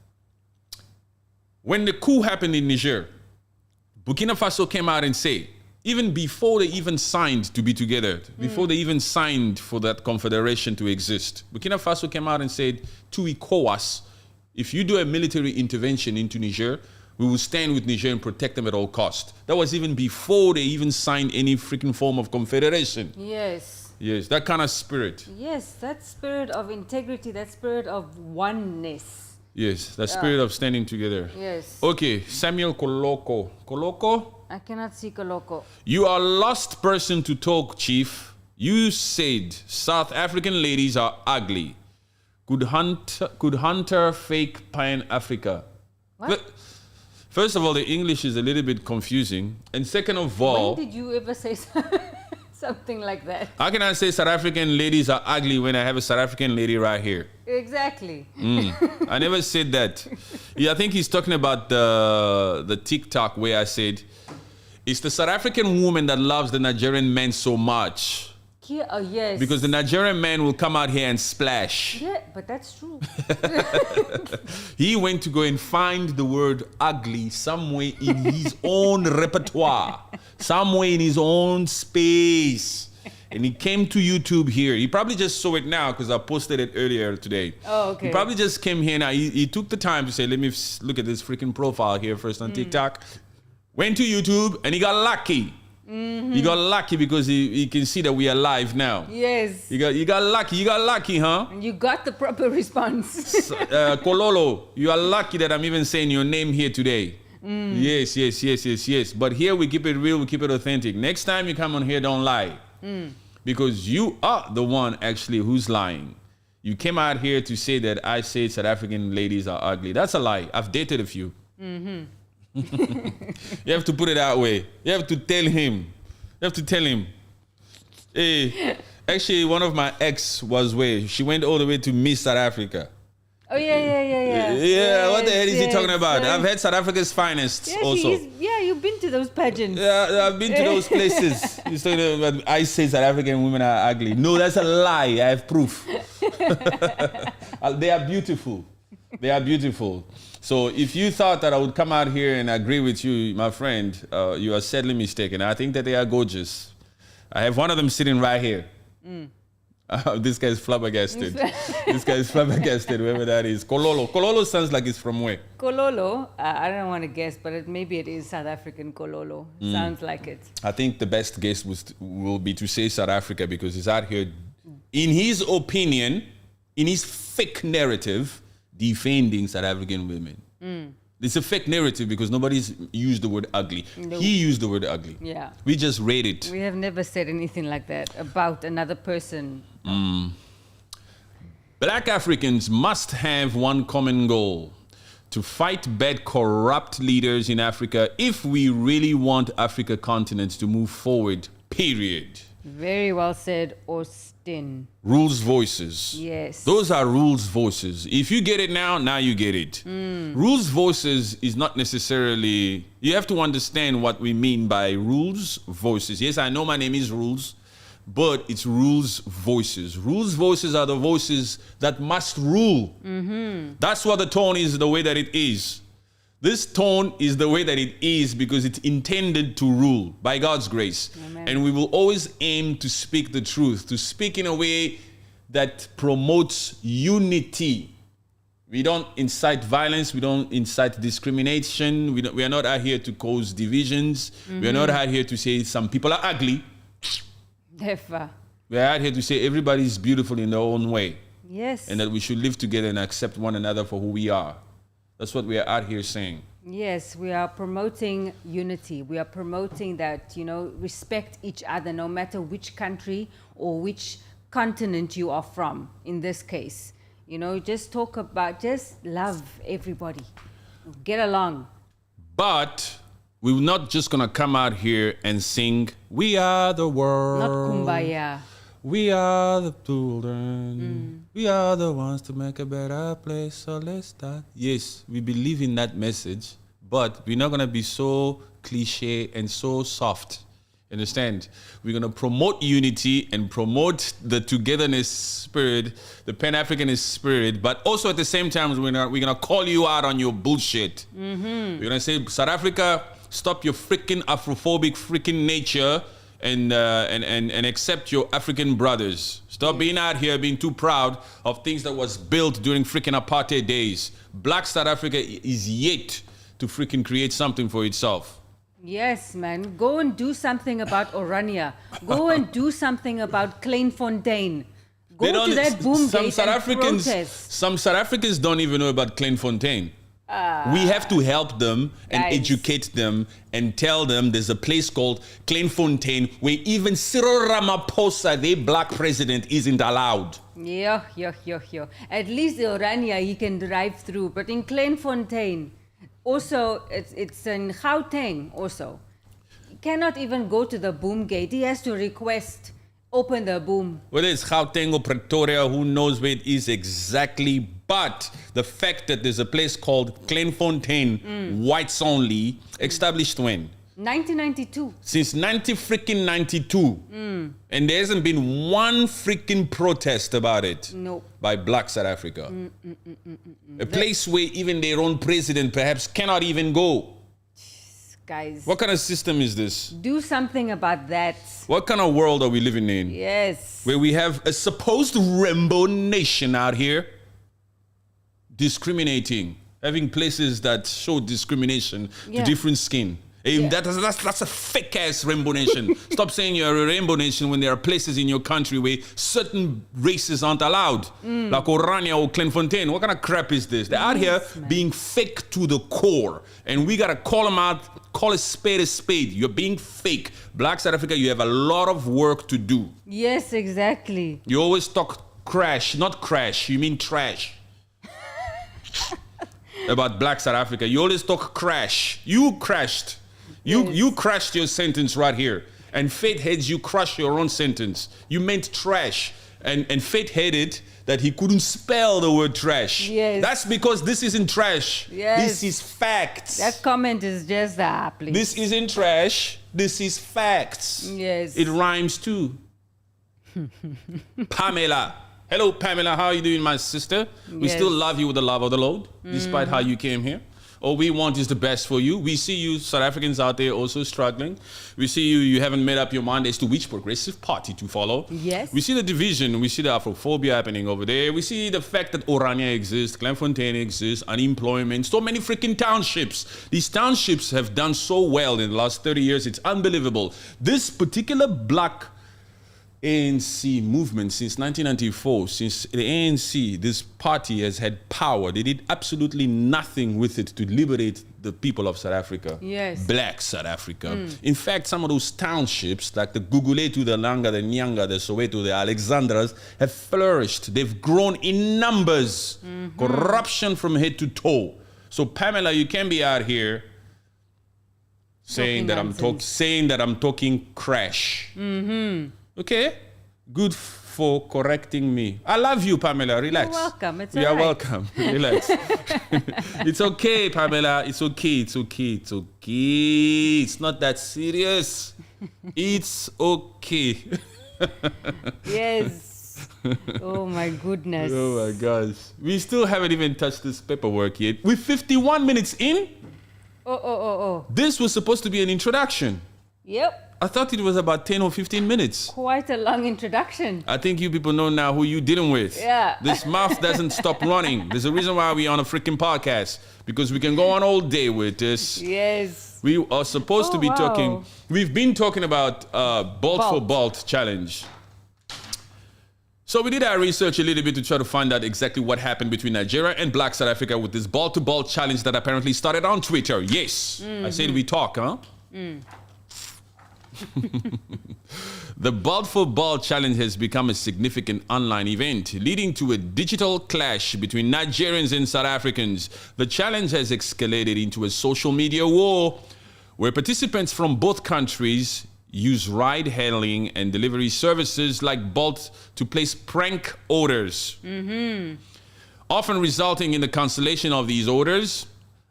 when the coup happened in Niger, Burkina Faso came out and said, even before they even signed to be together, before they even signed for that confederation to exist, Burkina Faso came out and said to ECOWAS, if you do a military intervention into Niger, we will stand with Niger and protect them at all costs. That was even before they even signed any freaking form of confederation. Yes. Yes, that kind of spirit. Yes, that spirit of integrity, that spirit of oneness. Yes, that spirit of standing together. Yes. Okay, Samuel Koloko. Koloko? I cannot see Koloko. You are last person to talk, Chief. You said South African ladies are ugly. Could Hunter fake Pan-Africa? What? First of all, the English is a little bit confusing. And second of all... When did you ever say something like that? How can I say South African ladies are ugly when I have a South African lady right here? Exactly. I never said that. Yeah, I think he's talking about the TikTok where I said, it's the South African woman that loves the Nigerian man so much. Yes. Because the Nigerian man will come out here and splash. Yeah, but that's true. He went to go and find the word ugly somewhere in his own repertoire, somewhere in his own space. And he came to YouTube here. He probably just saw it now because I posted it earlier today. Oh, okay. He probably just came here now. He took the time to say, let me look at this freaking profile here first on TikTok. Went to YouTube and he got lucky. He got lucky because he can see that we are live now. Yes. You got lucky, huh? And you got the proper response. Kololo, you are lucky that I'm even saying your name here today. Yes. But here we keep it real, we keep it authentic. Next time you come on here, don't lie. Because you are the one actually who's lying. You came out here to say that I say South African ladies are ugly. That's a lie. I've dated a few. You have to put it that way. You have to tell him. Hey, actually, one of my ex was where she went all the way to Miss South Africa. Oh, yeah. Yeah, what the hell is he talking about? I've had South Africa's finest also. You've been to those pageants. Yeah, I've been to those places. He's talking about, I say South African women are ugly. No, that's a lie. I have proof. They are beautiful. So if you thought that I would come out here and agree with you, my friend, you are sadly mistaken. I think that they are gorgeous. I have one of them sitting right here. This guy's flabbergasted. Whoever that is. Kololo sounds like it's from where? Kololo, I don't want to guess, but maybe it is South African Kololo. Sounds like it. I think the best guess will be to say South Africa because he's out here, in his opinion, in his fake narrative, defending South African women. It's a fake narrative because nobody's used the word ugly. No. He used the word ugly. Yeah. We just read it. We have never said anything like that about another person. Black Africans must have one common goal: to fight bad, corrupt leaders in Africa if we really want Africa continent to move forward, period. Very well said, Austin. Rules voices. Yes. Those are rules voices. If you get it now you get it. Rules voices is not necessarily, you have to understand what we mean by rules voices. Yes, I know my name is Rules, but it's rules voices. Rules voices are the voices that must rule. That's what the tone is, the way that it is. This tone is the way that it is because it's intended to rule by God's grace. Amen. And we will always aim to speak the truth, to speak in a way that promotes unity. We don't incite violence. We don't incite discrimination. We are not out here to cause divisions. We are not out here to say some people are ugly. Never. We are out here to say everybody's beautiful in their own way. Yes. And that we should live together and accept one another for who we are. That's what we are out here saying. Yes, we are promoting unity. We are promoting that, respect each other no matter which country or which continent you are from, in this case. Just love everybody. Get along. But we're not just going to come out here and sing, "We are the world." Not kumbaya. We are the children. We are the ones to make a better place. So let's start. Yes, we believe in that message, but we're not going to be so cliche and so soft. Understand? We're going to promote unity and promote the togetherness spirit, the Pan-Africanist spirit, but also at the same time, we're going to call you out on your bullshit. We're going to say, South Africa, stop your freaking Afrophobic freaking nature and accept your African brothers. Stop being out here being too proud of things that was built during freaking apartheid days. Black South Africa is yet to freaking create something for itself. Yes, man. Go and do something about Orania. Go and do something about Kleinfontein. Go to that boom gate and protest. Some South Africans don't even know about Kleinfontein. We have to help them and educate them and tell them there's a place called Kleinfontein where even Cyril Ramaphosa, their black president, isn't allowed. Yeah. At least the Orania he can drive through, but in Kleinfontein, also it's in Gauteng also. He cannot even go to the boom gate. He has to request, open the boom. Whether it's Gauteng or Pretoria, who knows where it is exactly. But the fact that there's a place called Kleinfontein, whites only, established when? 1992. Since 92. And there hasn't been one freaking protest about it. No. By Black South Africa. A place where even their own president perhaps cannot even go. guys. What kind of system is this? Do something about that. What kind of world are we living in? Yes. Where we have a supposed rainbow nation out here discriminating, having places that show discrimination to different skin. That's a fake ass rainbow nation. Stop saying you're a rainbow nation when there are places in your country where certain races aren't allowed. Like Orania or Clenfontaine. What kind of crap is this? They're out here being fake to the core. And we gotta call them out, call a spade a spade. You're being fake. Black South Africa, you have a lot of work to do. Yes, exactly. You always talk crash, not crash, you mean trash. About Black South Africa. You always talk crash. You crashed. You crashed your sentence right here. And Fate heads, you crushed your own sentence. You meant trash. And Fate hated that he couldn't spell the word trash. Yes. That's because this isn't trash. Yes. This is facts. That comment is just please. This isn't trash. This is facts. Yes. It rhymes too. Pamela. Hello, Pamela. How are you doing, my sister? We still love you with the love of the Lord, despite how you came here. All we want is the best for you. We see you South Africans out there also struggling. We see you haven't made up your mind as to which progressive party to follow. Yes. We see the division. We see the Afrophobia happening over there. We see the fact that Orania exists, Clenfontaine exists, unemployment, so many freaking townships. These townships have done so well in the last 30 years. It's unbelievable. This particular black ANC movement since 1994, since the ANC, this party has had power. They did absolutely nothing with it to liberate the people of South Africa. Yes. Black South Africa. In fact, some of those townships, like the Guguletu, the Langa, the Nyanga, the Soweto, the Alexandras, have flourished. They've grown in numbers. Corruption from head to toe. So Pamela, you can be out here saying that I'm talking crash. Okay, good for correcting me. I love you, Pamela. Relax. You're welcome. It's You're all right. welcome. Relax. It's okay, Pamela. It's okay. It's okay. It's okay. It's not that serious. It's okay. Yes. Oh my goodness. Oh my gosh. We still haven't even touched this paperwork yet. We're 51 minutes in. Oh. This was supposed to be an introduction. Yep. I thought it was about 10 or 15 minutes. Quite a long introduction. I think you people know now who you're dealing with. Yeah. This mouth doesn't stop running. There's a reason why we're on a freaking podcast. Because we can go on all day with this. Yes. We are supposed to be talking. Wow. We've been talking about Bolt for Bolt challenge. So we did our research a little bit to try to find out exactly what happened between Nigeria and Black South Africa with this Bolt to Bolt challenge that apparently started on Twitter. Yes. I said we talk, huh? The Bolt for Bolt challenge has become a significant online event, leading to a digital clash between Nigerians and South Africans. The challenge has escalated into a social media war, where participants from both countries use ride-hailing and delivery services like Bolt to place prank orders, often resulting in the cancellation of these orders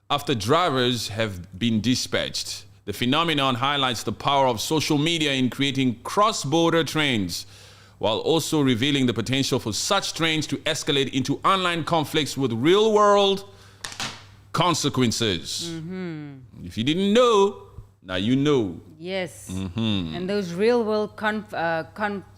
after drivers have been dispatched. The phenomenon highlights the power of social media in creating cross-border trends, while also revealing the potential for such trends to escalate into online conflicts with real-world consequences. If you didn't know, now you know. Yes. And those real-world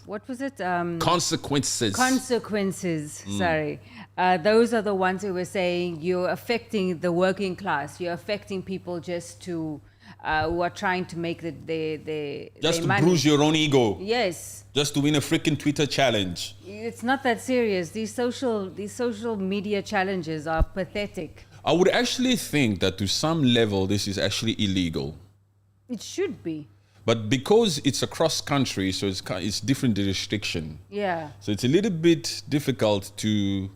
what was it? Consequences. Consequences. Sorry. Those are the ones who were saying you're affecting the working class. You're affecting people just to who are trying to make their Just to money. bruise your own ego. Yes. Just to win a freaking Twitter challenge. It's not that serious. These social media challenges are pathetic. I would actually think that to some level this is actually illegal. It should be. But because it's across country, so it's different jurisdiction. Yeah. So it's a little bit difficult to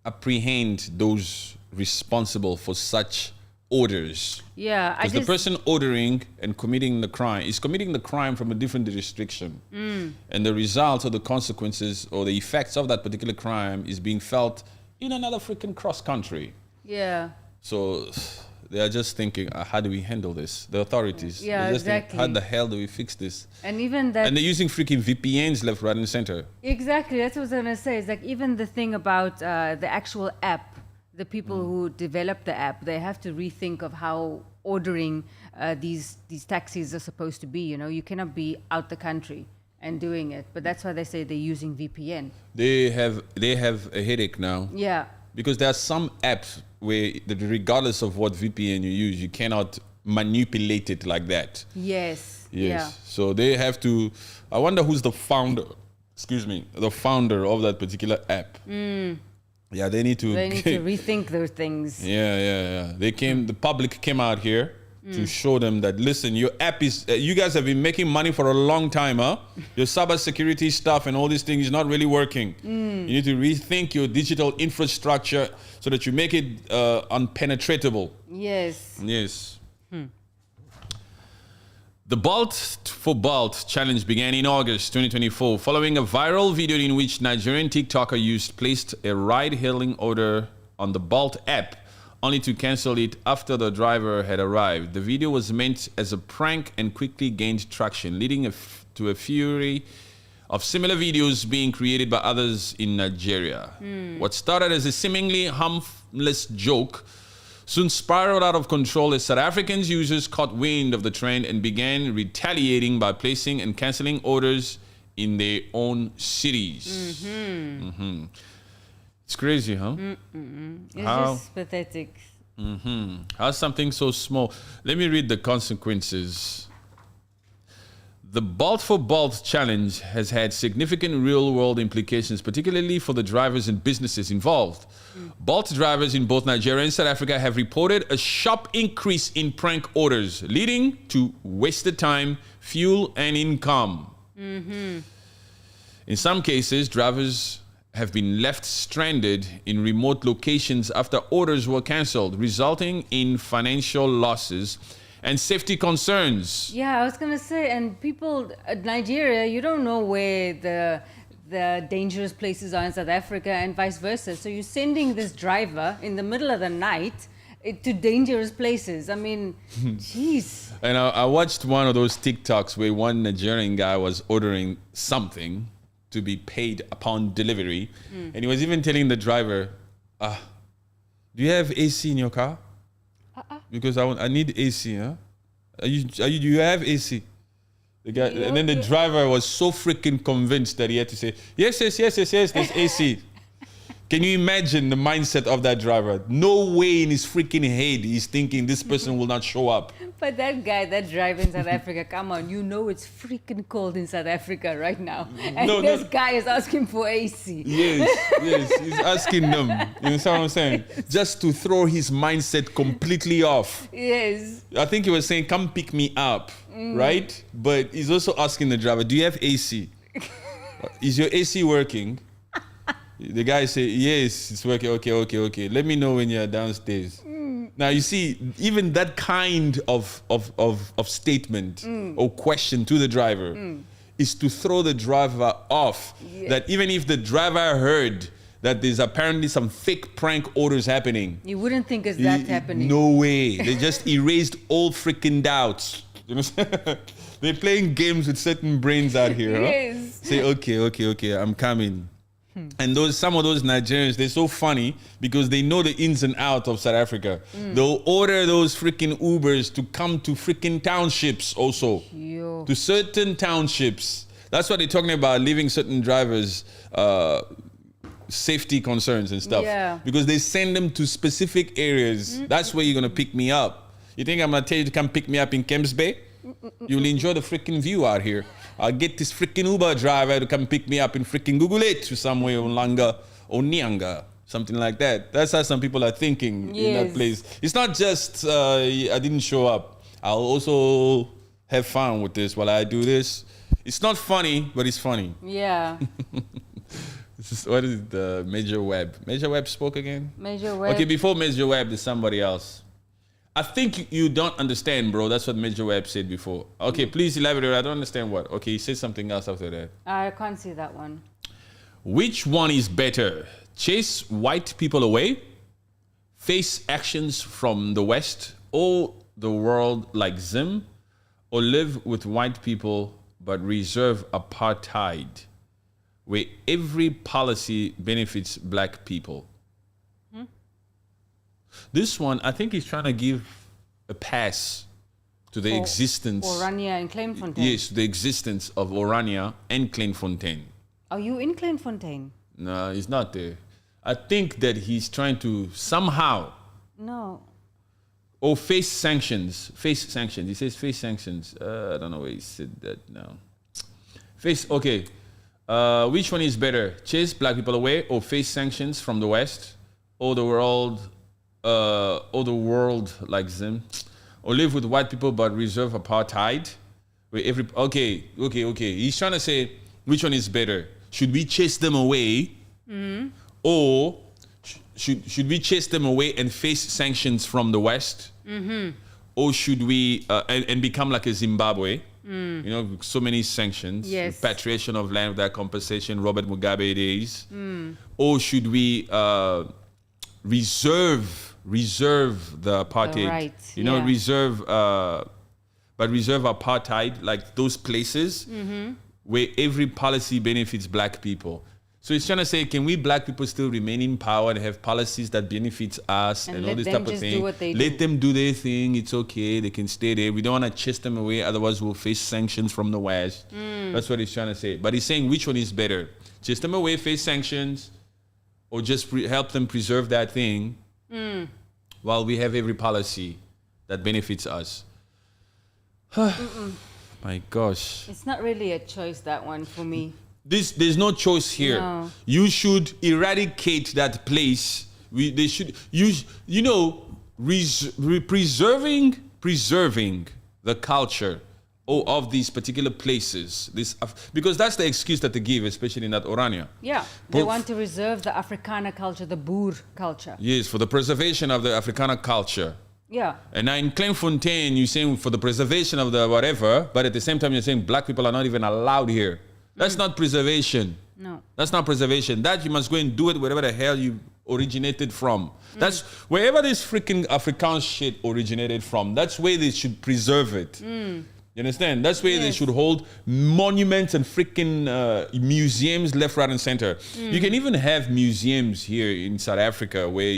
apprehend those responsible for such orders. Yeah. Because the person ordering and committing the crime is committing the crime from a different jurisdiction. And the results or the consequences or the effects of that particular crime is being felt in another freaking cross country. Yeah. So they are just thinking, how do we handle this? The authorities. Yeah, they're just exactly. thinking, how the hell do we fix this? And even that. And they're using freaking VPNs left, right, and center. Exactly. That's what I was going to say. It's like even the thing about the actual app the people who developed the app, they have to rethink of how ordering these taxis are supposed to be. You know, you cannot be out the country and doing it. But that's why they say they're using VPN. They have a headache now. Yeah. Because there are some apps where, regardless of what VPN you use, you cannot manipulate it like that. Yes. Yes. Yeah. So they have to. I wonder who's the founder. Excuse me, the founder of that particular app. Yeah, they need to. They need to rethink those things. Yeah. The public came out here to show them that, listen, your app is. You guys have been making money for a long time, huh? Your cybersecurity stuff and all these things is not really working. You need to rethink your digital infrastructure so that you make it unpenetratable. Yes. Yes. The Bolt for Bolt challenge began in August 2024 following a viral video in which Nigerian TikToker placed a ride-hailing order on the Bolt app only to cancel it after the driver had arrived. The video was meant as a prank and quickly gained traction, leading to a fury of similar videos being created by others in Nigeria. What started as a seemingly harmless joke soon spiraled out of control as South African users caught wind of the trend and began retaliating by placing and cancelling orders in their own cities. It's crazy, huh? It's just pathetic. How something so small. Let me read the consequences. The Bolt for Bolt challenge has had significant real-world implications, particularly for the drivers and businesses involved. Bolt drivers in both Nigeria and South Africa have reported a sharp increase in prank orders, leading to wasted time, fuel, and income. In some cases, drivers have been left stranded in remote locations after orders were cancelled, resulting in financial losses and safety concerns. Yeah, I was going to say, and people, Nigeria, you don't know where the dangerous places are in South Africa and vice versa. So you're sending this driver in the middle of the night to dangerous places. I mean, jeez. And I watched one of those TikToks where one Nigerian guy was ordering something to be paid upon delivery. And he was even telling the driver, do you have AC in your car? Because I need AC, huh? Do you have AC? The guy, and then the driver was so freaking convinced that he had to say, yes, there's AC. Can you imagine the mindset of that driver? No way in his freaking head he's thinking this person will not show up. But that guy, that driver in South Africa, come on, you know it's freaking cold in South Africa right now. And this guy is asking for AC. Yes, he's asking them. You know what I'm saying? Just to throw his mindset completely off. Yes. I think he was saying, come pick me up, right? But he's also asking the driver, do you have AC? Is your AC working? The guy said, yes, it's working. Okay. Let me know when you're downstairs. Now, you see, even that kind of statement or question to the driver is to throw the driver off. Yeah. That even if the driver heard that there's apparently some fake prank orders happening. You wouldn't think it's that happening. No way. They just erased all freaking doubts. You know what I'm saying? They're playing games with certain brains out here. Yes. Huh? Say, okay, I'm coming. And some of those Nigerians, they're so funny because they know the ins and outs of South Africa. They'll order those freaking Ubers to come to freaking townships also. To certain townships. That's what they're talking about, leaving certain drivers safety concerns and stuff. Yeah. Because they send them to specific areas. That's where you're going to pick me up. You think I'm going to tell you to come pick me up in Kemps Bay? You'll enjoy the freaking view out here. I'll get this freaking Uber driver to come pick me up in freaking Google it to somewhere on Langa or Nyanga, something like that. That's how some people are thinking in that place. It's not just I didn't show up. I'll also have fun with this while I do this. It's not funny, but it's funny. Yeah. What is the Major Web? Major Web spoke again? Major Web. Okay, before Major Web, there's somebody else. I think you don't understand, bro. That's what Major Web said before. Okay, please elaborate. I don't understand what. Okay, he said something else after that. I can't see that one. Which one is better? Chase white people away? Face actions from the West or the world like Zim? Or live with white people but reserve apartheid, where every policy benefits black people? This one, I think he's trying to give a pass to the existence. Orania and Kleinfontein. Yes, the existence of Orania and Kleinfontein. Are you in Kleinfontein? No, he's not there. I think that he's trying to somehow. No. Oh, face sanctions. Face sanctions. He says face sanctions. I don't know where he said that now. Okay. Which one is better? Chase black people away or face sanctions from the West? Or the world like them? Or live with white people but reserve apartheid? Where okay. He's trying to say which one is better. Should we chase them away? Or should we chase them away and face sanctions from the West? Or should we and become like a Zimbabwe? You know, so many sanctions, repatriation of land without compensation, Robert Mugabe days. Or should we reserve the apartheid? Right, reserve apartheid, like those places where every policy benefits black people. So it's trying to say, can we black people still remain in power and have policies that benefits us and all this type of thing? Let them do their thing. It's okay. They can stay there. We don't want to chase them away. Otherwise, we'll face sanctions from the West. That's what he's trying to say. But he's saying which one is better? Chase them away, face sanctions, or just help them preserve that thing while we have every policy that benefits us. My gosh. It's not really a choice, that one, for me. There's no choice here. No. You should eradicate that place. They should preserving the culture of these particular places. Because that's the excuse that they give, especially in that Orania. Yeah, they want to reserve the Afrikaner culture, the Boer culture. Yes, for the preservation of the Afrikaner culture. Yeah. And now in Kleinfontein, you're saying for the preservation of the whatever, but at the same time you're saying black people are not even allowed here. That's not preservation. No. That's not preservation. That you must go and do it wherever the hell you originated from. That's wherever this freaking Afrikaans shit originated from. That's where they should preserve it. You understand? That's where they should hold monuments and freaking museums left, right, and center. You can even have museums here in South Africa where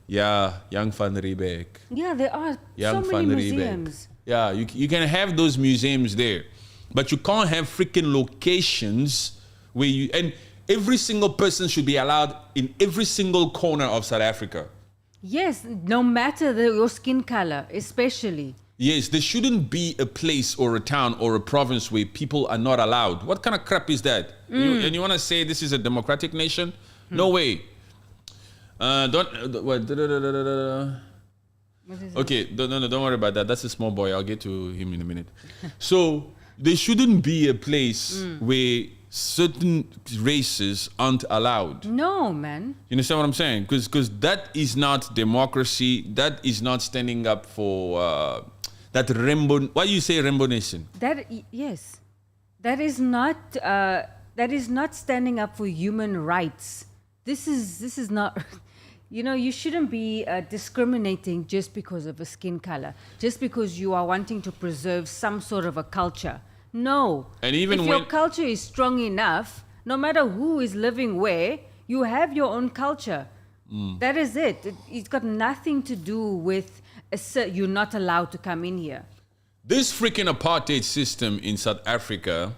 Young van Riebeeck. Yeah, there are Young so many van museums. Riebeeck. Yeah, you can have those museums there. But you can't have freaking locations where and every single person should be allowed in every single corner of South Africa. Yes, no matter your skin color, especially. Yes, there shouldn't be a place or a town or a province where people are not allowed. What kind of crap is that? And you want to say this is a democratic nation? No way. Don't worry about that. That's a small boy. I'll get to him in a minute. So there shouldn't be a place where certain races aren't allowed. No, man. You understand what I'm saying? Because that is not democracy. That is not standing up for that rainbow. Why do you say rainbow nation? That is not standing up for human rights. This is not. You shouldn't be discriminating just because of a skin color, just because you are wanting to preserve some sort of a culture. No. And even if your culture is strong enough, no matter who is living where, you have your own culture. That is it. It's got nothing to do with you're not allowed to come in here. This freaking apartheid system in South Africa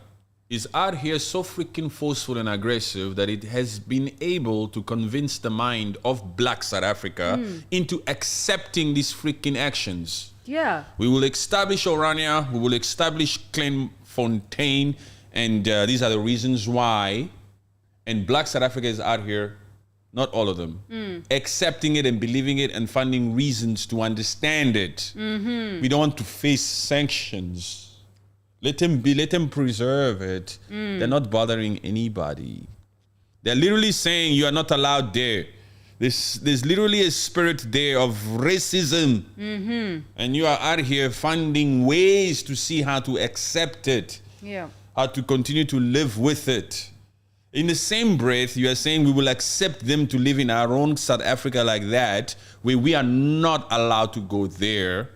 is out here so freaking forceful and aggressive that it has been able to convince the mind of black South Africa into accepting these freaking actions. Yeah. We will establish Orania, we will establish Kleinfontein, and these are the reasons why. And black South Africa is out here, not all of them, accepting it and believing it and finding reasons to understand it. We don't want to face sanctions. Let them preserve it. They're not bothering anybody. They're literally saying you are not allowed there. There's literally a spirit there of racism. And you are out here finding ways to see how to accept it. Yeah. How to continue to live with it. In the same breath, you are saying we will accept them to live in our own South Africa like that, where we are not allowed to go there.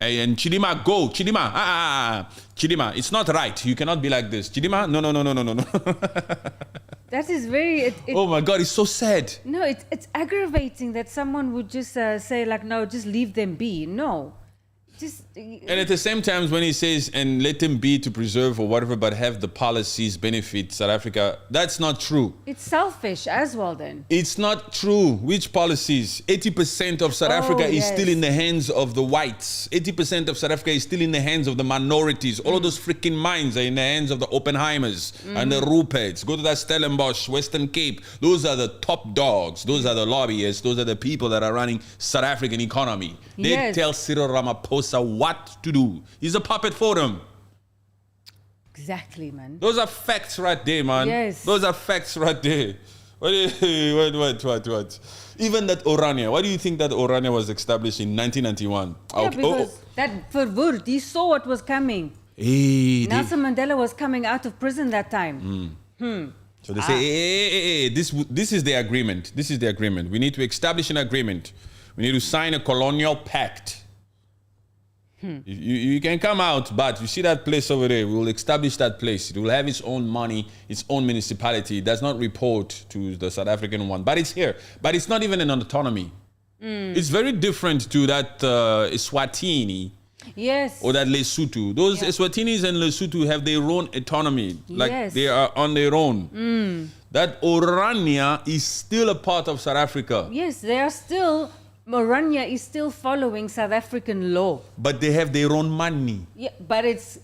And Chidimma, go. Chidimma, Chidimma, it's not right. You cannot be like this. Chidimma, no. That is very. Oh my God, it's so sad. No, it's aggravating that someone would just say like, no, just leave them be. No, just. And at the same time, when he says, and let them be to preserve or whatever, but have the policies benefit South Africa, that's not true. It's selfish as well then. It's not true. Which policies? 80% of South Africa is still in the hands of the whites. 80% of South Africa is still in the hands of the minorities. All of those freaking mines are in the hands of the Oppenheimers and the Ruperts. Go to that Stellenbosch, Western Cape. Those are the top dogs. Those are the lobbyists. Those are the people that are running South African economy. They tell Cyril Ramaphosa what to do. He's a puppet for them. Exactly, man. Those are facts right there, man. Yes. Those are facts right there. What? Even that Orania. Why do you think that Orania was established in 1991? Yeah, because that Verwoerd, he saw what was coming. Hey, Nelson Mandela was coming out of prison that time. So they say, hey, this is the agreement. This is the agreement. We need to establish an agreement. We need to sign a colonial pact. You can come out, but you see that place over there, we will establish that place. It will have its own money, its own municipality. It does not report to the South African one, but it's here. But it's not even an autonomy. It's very different to that Eswatini. Yes. Or that Lesotho. Those Eswatinis and Lesotho have their own autonomy. Like they are on their own. That Orania is still a part of South Africa. Yes, they are still... Orania is still following South African law. But they have their own money. Yeah, but it's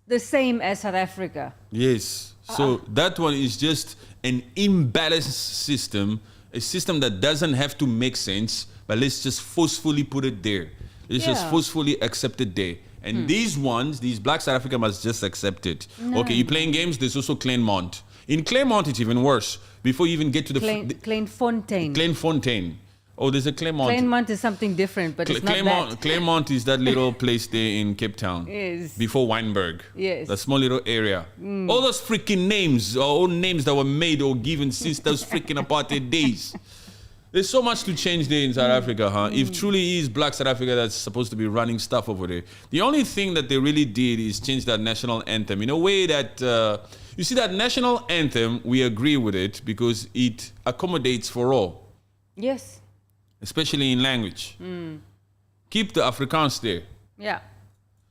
the same as South Africa. Yes. So that one is just an imbalanced system, a system that doesn't have to make sense, but let's just forcefully put it there. Let's just forcefully accept it there. And these ones, these black South Africa must just accept it. No. Okay, you're playing games, there's also Claremont. In Claremont, it's even worse. Before you even get to the... Klein-Fontaine. Klein-Fontaine. Oh, there's a Claremont. Claremont is something different, but it's not that. Claremont is that little place there in Cape Town. Yes. Before Wynberg. Yes. That small little area. All those freaking names, all names that were made or given since those freaking apartheid days. There's so much to change there in South Africa, huh? If truly is black South Africa that's supposed to be running stuff over there. The only thing that they really did is change that national anthem in a way that... you see, that national anthem, we agree with it because it accommodates for all. Yes. Especially in language. Keep the Afrikaans there. Yeah.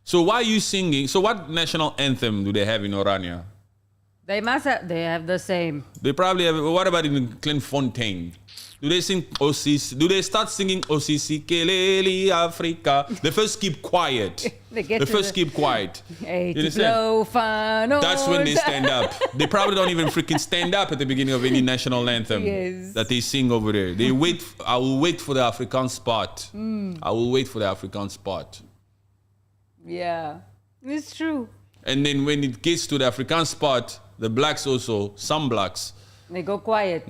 So why are you singing? So what national anthem do they have in Orania? They must have, they have the same. They probably have, what about in Klein-Fontaine? Do they sing Osisi? Do they start singing Osisi Keleli Africa? They first keep quiet. They first keep quiet. That's when they stand up. They probably don't even freaking stand up at the beginning of any national anthem that they sing over there. They wait. I will wait for the Afrikaans part. I will wait for the Afrikaans part. Yeah, it's true. And then when it gets to the Afrikaans part, the blacks also, some blacks, they go quiet.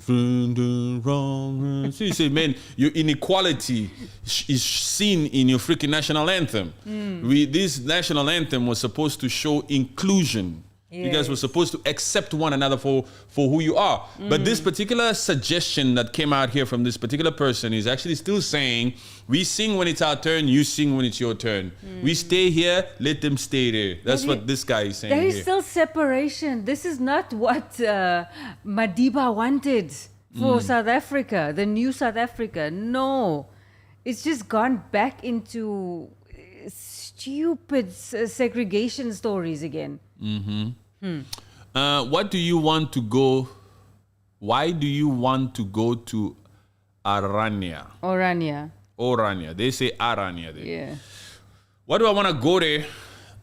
So you say, man, your inequality is seen in your freaking national anthem. This national anthem was supposed to show inclusion. Yes. You guys were supposed to accept one another for who you are. But this particular suggestion that came out here from this particular person is actually still saying, we sing when it's our turn, you sing when it's your turn. We stay here, let them stay there. That's what this guy is saying. There is still separation. This is not what Madiba wanted for South Africa, the new South Africa. No. It's just gone back into stupid segregation stories again. What do you want to go? Why do you want to go to Orania? They say Orania there. Yeah. Why do I want to go there?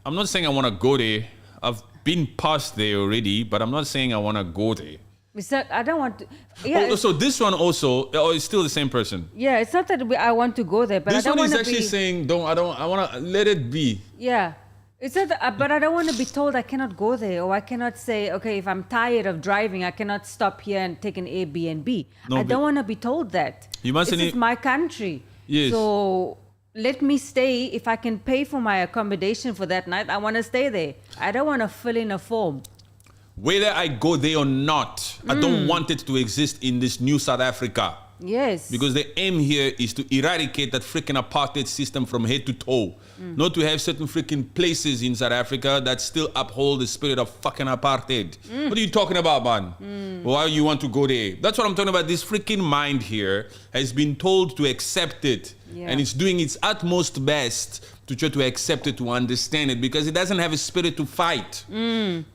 I'm not saying I want to go there. I've been past there already, but I'm not saying I want to go there. It's not, I don't want to. Yeah. So this one also, it's still the same person. Yeah, it's not that I want to go there, but this I don't one is actually saying, I want to let it be. Yeah. It's not that, but I don't want to be told I cannot go there, or I cannot say, okay, if I'm tired of driving, I cannot stop here and take an Airbnb. I don't want to be told that. This is my country. Yes. So let me stay. If I can pay for my accommodation for that night, I want to stay there. I don't want to fill in a form. Whether I go there or not, I don't want it to exist in this new South Africa. Yes. Because the aim here is to eradicate that freaking apartheid system from head to toe. Not to have certain freaking places in South Africa that still uphold the spirit of fucking apartheid. What are you talking about, man? Why you want to go there? That's what I'm talking about. This freaking mind here has been told to accept it. Yeah. And it's doing its utmost best to try to accept it, to understand it, because it doesn't have a spirit to fight.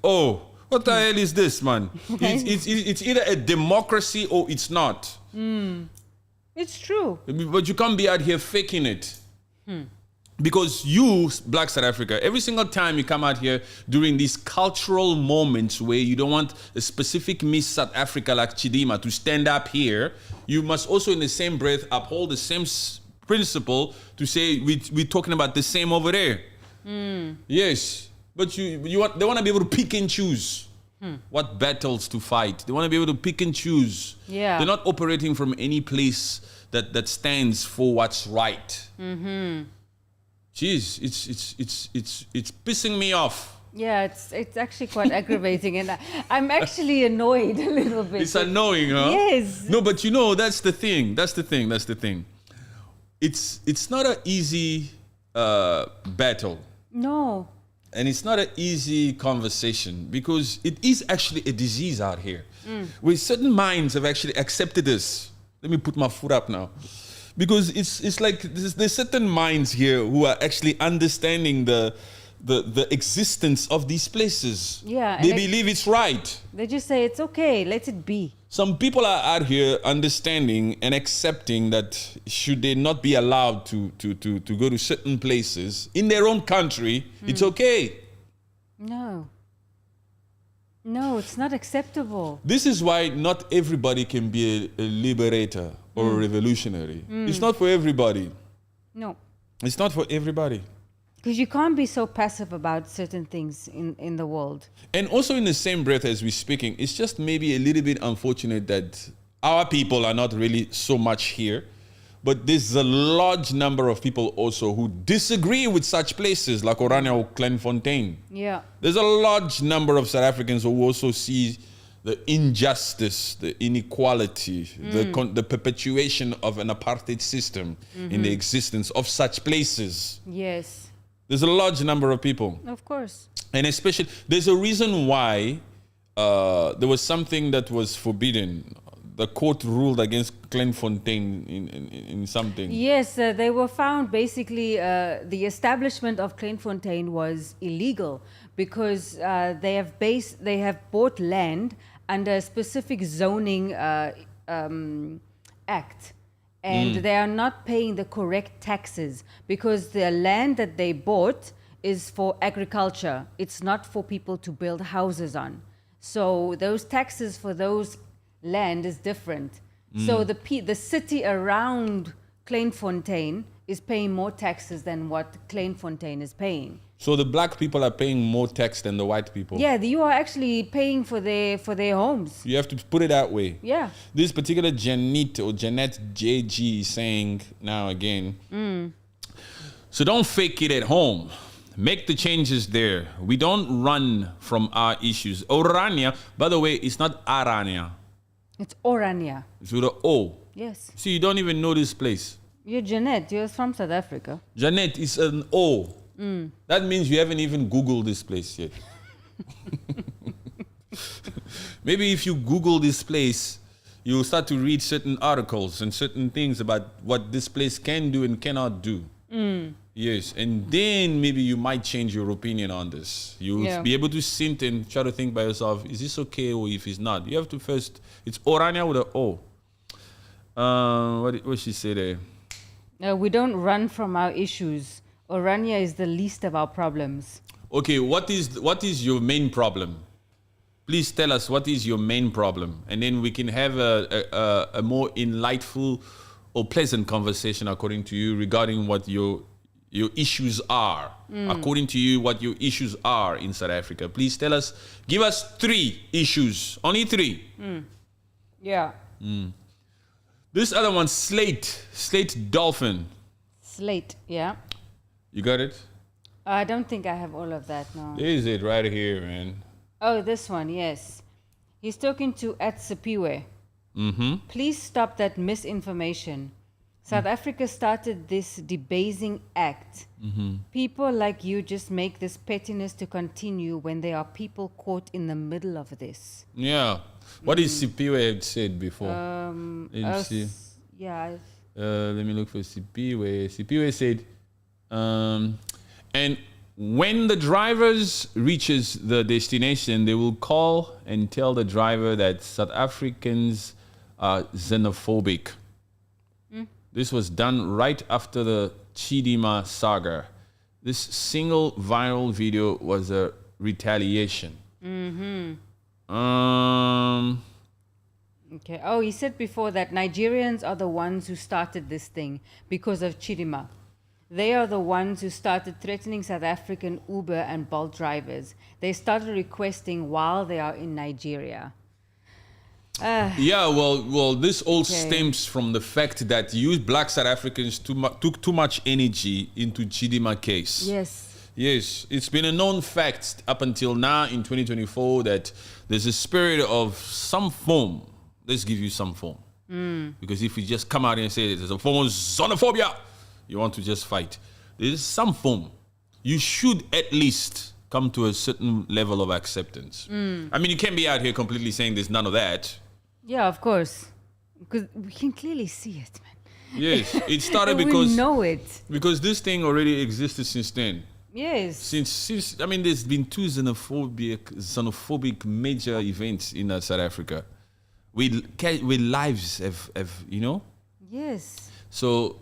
Oh, what the hell is this, man? It's either a democracy or it's not. It's true. But you can't be out here faking it. Because you, Black South Africa, every single time you come out here during these cultural moments where you don't want a specific Miss South Africa like Chidimma to stand up here, you must also in the same breath uphold the same principle to say we're talking about the same over there. Yes. But they want to be able to pick and choose what battles to fight. They want to be able to pick and choose. Yeah. They're not operating from any place that stands for what's right. Jeez, it's pissing me off. Yeah, it's actually quite aggravating, and I'm actually annoyed a little bit. It's annoying, huh? Yes. No, but you know, that's the thing. It's not an easy battle. No. And it's not an easy conversation because it is actually a disease out here. Where certain minds have actually accepted this. Let me put my foot up now. Because it's like there's certain minds here who are actually understanding the existence of these places. Yeah. They believe it's right. They just say it's okay, let it be. Some people are out here understanding and accepting that should they not be allowed to go to certain places in their own country, it's okay. No. No, it's not acceptable. This is why not everybody can be a liberator or a revolutionary. It's not for everybody. No. It's not for everybody. Because you can't be so passive about certain things in the world. And also in the same breath as we're speaking, it's just maybe a little bit unfortunate that our people are not really so much here. But there's a large number of people also who disagree with such places like Orania or Kleinfontein. Yeah. There's a large number of South Africans who also see the injustice, the inequality, the perpetuation of an apartheid system in the existence of such places. Yes. There's a large number of people. Of course. And especially, there's a reason why there was something that was forbidden. The court ruled against Kleinfontein in something. Yes, they were found basically the establishment of Kleinfontein was illegal because they have bought land under a specific zoning act. And they are not paying the correct taxes because the land that they bought is for agriculture. It's not for people to build houses on. So those taxes for those land is different. So the city around Kleinfontein is paying more taxes than what Kleinfontein is paying. So the black people are paying more tax than the white people. Yeah, you are actually paying for their homes. You have to put it that way. Yeah. This particular Janet JG is saying now again, so don't fake it at home. Make the changes there. We don't run from our issues. Orania, by the way, it's not Arania. It's Orania. It's with an O. Yes. See, you don't even know this place. You're Jeanette. You're from South Africa. Janet is an O. That means you haven't even Googled this place yet. Maybe if you Google this place, you'll start to read certain articles and certain things about what this place can do and cannot do. Yes, and then maybe you might change your opinion on this. You'll be able to sit and try to think by yourself, is this okay or if it's not? You have to first, it's Orania with an O. What she say there? We don't run from our issues. Orania is the least of our problems. Okay, what is your main problem? Please tell us what is your main problem, and then we can have a more enlightful or pleasant conversation according to you regarding what your issues are. According to you, what your issues are in South Africa. Please tell us. Give us 3 issues. Only 3. Yeah. This other one, Slate Dolphin. Slate. Yeah. You got it? I don't think I have all of that now. Is it right here, man? Oh, this one, yes. He's talking to Atsepiwe. Please stop that misinformation. South Africa started this debasing act. People like you just make this pettiness to continue when there are people caught in the middle of this. Yeah. What is Sipiwe had said before? Let me see. Yeah. Let me look for Sipiwe. Sipiwe said, and when the drivers reaches the destination, they will call and tell the driver that South Africans are xenophobic. This was done right after the Chidimma saga. This single viral video was a retaliation. Okay. Oh, he said before that Nigerians are the ones who started this thing because of Chidimma. They are the ones who started threatening South African Uber and Bolt drivers. They started requesting while they are in Nigeria. Yeah, well, this all stems from the fact that you black South Africans took too much energy into Chidimma case. Yes, it's been a known fact up until now in 2024 that there's a spirit of some form. Let's give you some form. Because if you just come out and say there's a form of xenophobia, you want to just fight. There's some form. You should at least come to a certain level of acceptance. I mean, you can't be out here completely saying there's none of that. Yeah, of course. Because we can clearly see it, man. Yes, it started we because know it. Because this thing already existed since then. Yes. Since I mean, there's been two xenophobic major events in South Africa. With lives have you know. Yes. So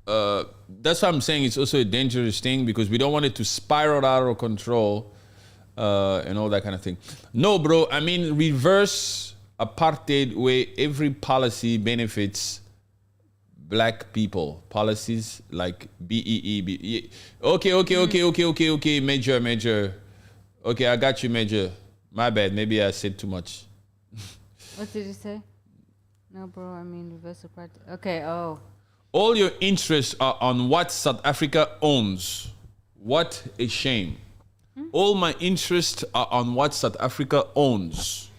that's why I'm saying it's also a dangerous thing because we don't want it to spiral out of control and all that kind of thing. No, bro. I mean, reverse apartheid where every policy benefits black people. Policies like BEE. Okay, Major. Okay, I got you, Major. My bad. Maybe I said too much. What did you say? No, bro. I mean, reverse apartheid. Okay. Oh. All your interests are on what South Africa owns. What a shame. All my interests are on what South Africa owns.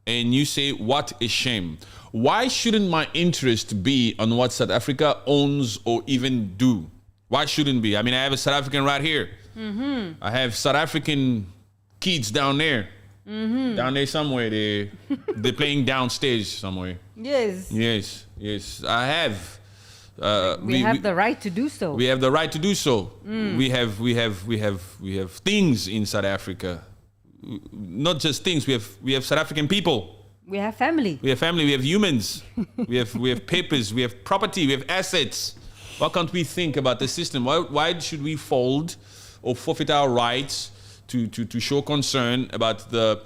And you say, what a shame. Why shouldn't my interest be on what South Africa owns or even do? Why shouldn't be? I mean, I have a South African right here. I have South African kids down there. Down there somewhere. They're playing downstairs somewhere. Yes. Yes. I have. We have the right to do so. We have the right to do so. We have things in South Africa. Not just things. We have South African people. We have family. We have humans. we have papers. We have property. We have assets. Why can't we think about the system? Why should we fold or forfeit our rights to show concern about the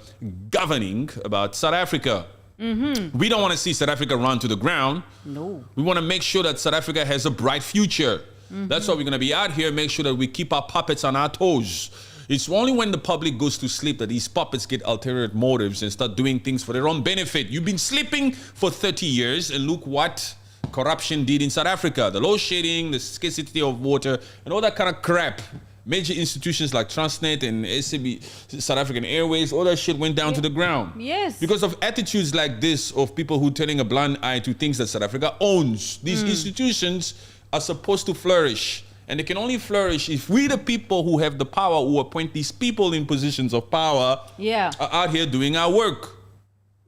governing about South Africa? We don't want to see South Africa run to the ground. No. We want to make sure that South Africa has a bright future. That's why we're going to be out here, make sure that we keep our puppets on our toes. It's only when the public goes to sleep that these puppets get ulterior motives and start doing things for their own benefit. You've been sleeping for 30 years and look what corruption did in South Africa. The load shedding, the scarcity of water, and all that kind of crap. Major institutions like Transnet and SAB, South African Airways, all that shit went down to the ground. Yes. Because of attitudes like this of people who turning a blind eye to things that South Africa owns. These institutions are supposed to flourish. And they can only flourish if we, the people who have the power, who appoint these people in positions of power, are out here doing our work.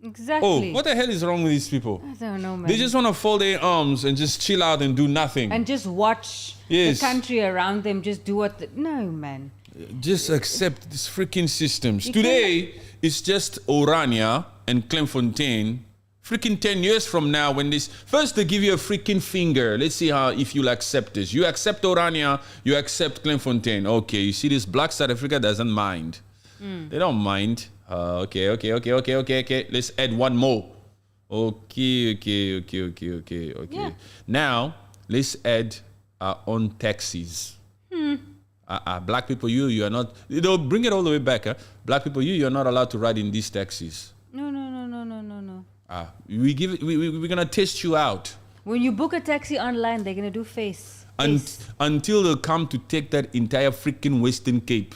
Exactly. Oh, what the hell is wrong with these people? I don't know, man. They just want to fold their arms and just chill out and do nothing. And just watch the country around them just do what... No, man. Just accept these freaking systems. Today, it's just Orania and Clemfontaine. Freaking 10 years from now, when this... First, they give you a freaking finger. Let's see if you'll accept this. You accept Orania, you accept Clemfontaine. Okay, you see this black South Africa doesn't mind. They don't mind. Okay. Let's add one more. Okay. Yeah. Now, let's add our own taxis. Black people, you are not... They'll bring it all the way back. Black people, you are not allowed to ride in these taxis. No. We're gonna test you out. When you book a taxi online, they're gonna do face. Until they come to take that entire freaking Western Cape.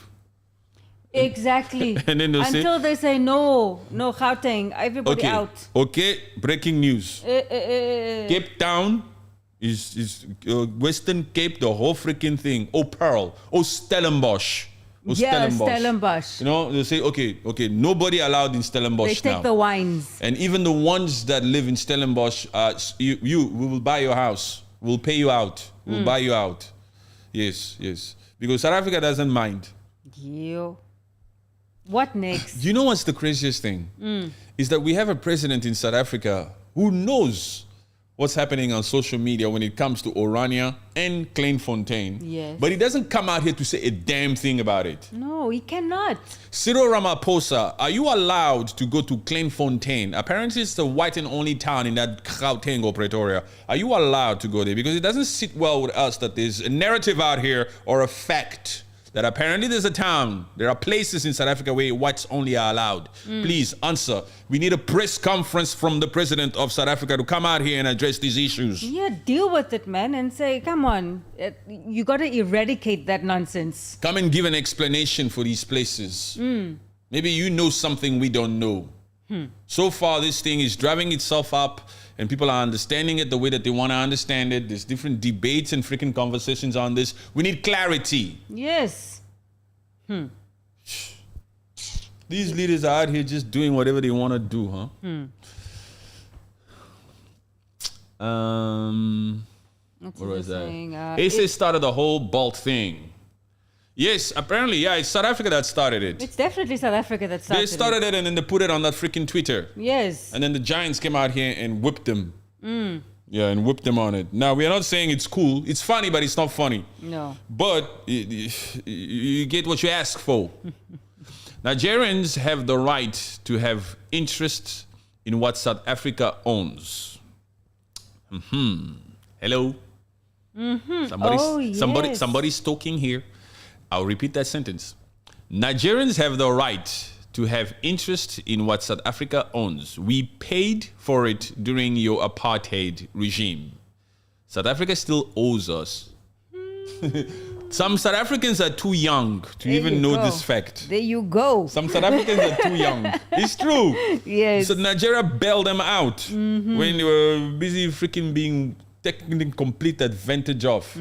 Exactly. And then they'll Until they say no, Gauteng, everybody okay, out. okay, breaking news. Cape Town is Western Cape, the whole freaking thing. Oh, Pearl. Oh, Stellenbosch. Oh, Yeah, Stellenbosch. You know, they say, okay, nobody allowed in Stellenbosch They now. take the wines. And even the ones that live in Stellenbosch, we will buy your house. We'll pay you out. We'll buy you out. Yes. Because South Africa doesn't mind. Yeah. What next? You know what's the craziest thing? Is that we have a president in South Africa who knows what's happening on social media when it comes to Orania and Kleinfontein. Yes. But he doesn't come out here to say a damn thing about it. No, he cannot. Cyril Ramaphosa, are you allowed to go to Kleinfontein? Apparently it's the white and only town in that Gauteng or Pretoria. Are you allowed to go there? Because it doesn't sit well with us that there's a narrative out here or a fact that apparently there's a town, there are places in South Africa where whites only are allowed. Please answer. We need a press conference from the president of South Africa to come out here and address these issues. Yeah, deal with it, man, and say, come on, you got to eradicate that nonsense. Come and give an explanation for these places. Maybe you know something we don't know. So far, this thing is driving itself up and people are understanding it the way that they want to understand it. There's different debates and freaking conversations on this. We need clarity. Yes. These leaders are out here just doing whatever they want to do, huh? What was that? Asa started the whole Bolt thing. Yes, apparently, yeah, it's South Africa that started it. It's definitely South Africa that started They started it and then they put it on that freaking Twitter. Yes. And then the Giants came out here and whipped them. Yeah, and whipped them on it. Now, we are not saying it's cool. It's funny, but it's not funny. No. But you get what you ask for. Nigerians have the right to have interest in what South Africa owns. Hello? Somebody's talking here. I'll repeat that sentence. Nigerians have the right to have interest in what South Africa owns. We paid for it during your apartheid regime. South Africa still owes us. Some South Africans are too young to even know this fact. There you go. Some South Africans are too young. It's true. Yes. So Nigeria bailed them out when they were busy freaking being taken complete advantage of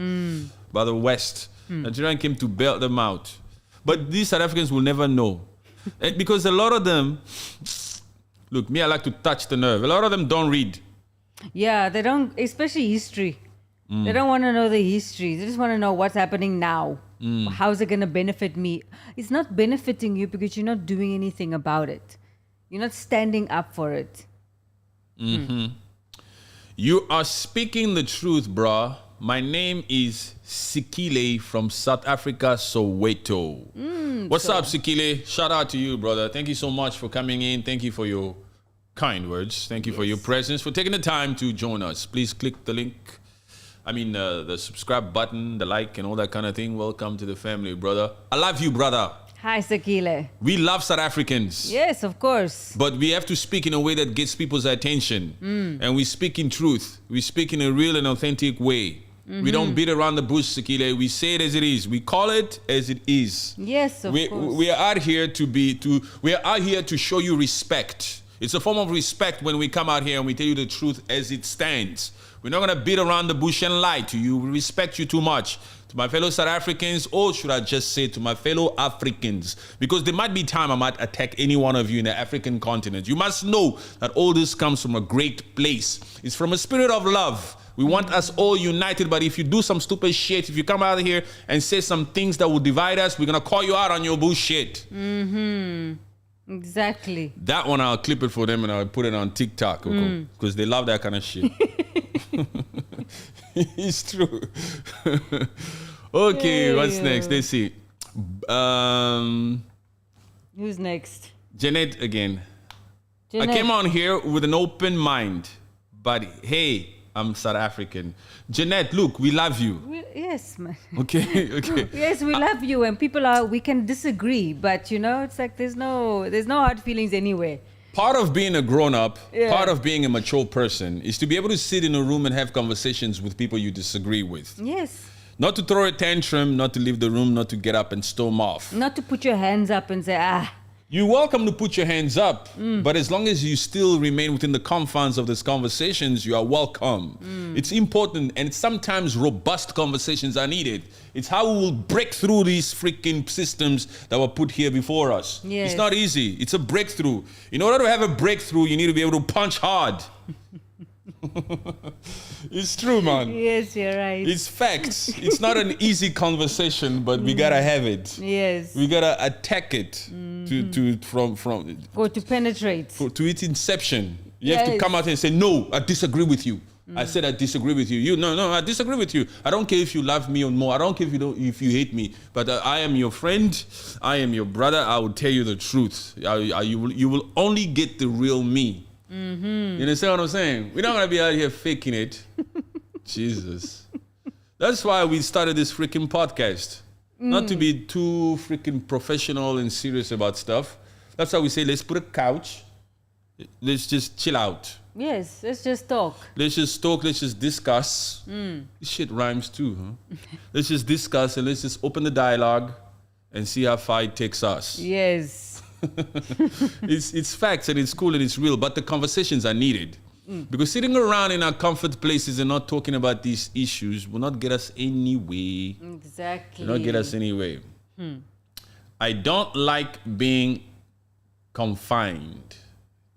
by the West. Nigeria came to bail them out. But these South Africans will never know. Because a lot of them, look, me, I like to touch the nerve. A lot of them don't read. Yeah, they don't, especially history. They don't want to know the history. They just want to know what's happening now. How's it going to benefit me? It's not benefiting you because you're not doing anything about it. You're not standing up for it. You are speaking the truth, bruh. My name is Sikile from South Africa, Soweto. What's up, Sikile? Shout out to you, brother. Thank you so much for coming in. Thank you for your kind words. Thank you for your presence, for taking the time to join us. Please click the link. The subscribe button, the like, and all that kind of thing. Welcome to the family, brother. I love you, brother. Hi, Sakile. We love South Africans. Yes, of course. But we have to speak in a way that gets people's attention. And we speak in truth. We speak in a real and authentic way. We don't beat around the bush, Sakile. We say it as it is. We call it as it is. Yes, of course. We are out here we are out here to show you respect. It's a form of respect when we come out here and we tell you the truth as it stands. We're not going to beat around the bush and lie to you. We respect you too much. To my fellow South Africans, or should I just say to my fellow Africans, because there might be time I might attack any one of you in the African continent. You must know that all this comes from a great place. It's from a spirit of love. We want us all united, but if you do some stupid shit, if you come out here and say some things that will divide us, we're going to call you out on your bullshit. Exactly. That one, I'll clip it for them and I'll put it on TikTok, because they love that kind of shit. It's true. Okay, what's next? Let's see. Who's next? Jeanette again. Jeanette. I came on here with an open mind, but hey, I'm South African. Jeanette, look, we love you. Yes, man. Okay. Yes, we love you, and we can disagree, but it's like there's no hard feelings anywhere. Part of being a grown-up, part of being a mature person is to be able to sit in a room and have conversations with people you disagree with. Yes. Not to throw a tantrum, not to leave the room, not to get up and storm off. Not to put your hands up and say, You're welcome to put your hands up, but as long as you still remain within the confines of these conversations, you are welcome. It's important, and sometimes robust conversations are needed. It's how we will break through these freaking systems that were put here before us. Yes. It's not easy. It's a breakthrough. In order to have a breakthrough, you need to be able to punch hard. It's true, man. Yes, you're right. It's facts. It's not an easy conversation, but we gotta have it. Yes. We gotta attack it to penetrate. To its inception. You have to Yes. come out and say, no, I disagree with you. I said I disagree with you. No, I disagree with you. I don't care if you love me or more. I don't care if you hate me. But I am your friend. I am your brother. I will tell you the truth. You will only get the real me. You understand what I'm saying? We're not going to be out here faking it. Jesus. That's why we started this freaking podcast. Not to be too freaking professional and serious about stuff. That's why we say, let's put a couch. Let's just chill out. Yes, let's just talk. Let's just talk. Let's just discuss. This shit rhymes too, huh? Let's just discuss and let's just open the dialogue and see how far it takes us. Yes. It's facts and it's cool and it's real, but the conversations are needed. Because sitting around in our comfort places and not talking about these issues will not get us anywhere. Exactly. Will not get us anywhere. I don't like being confined.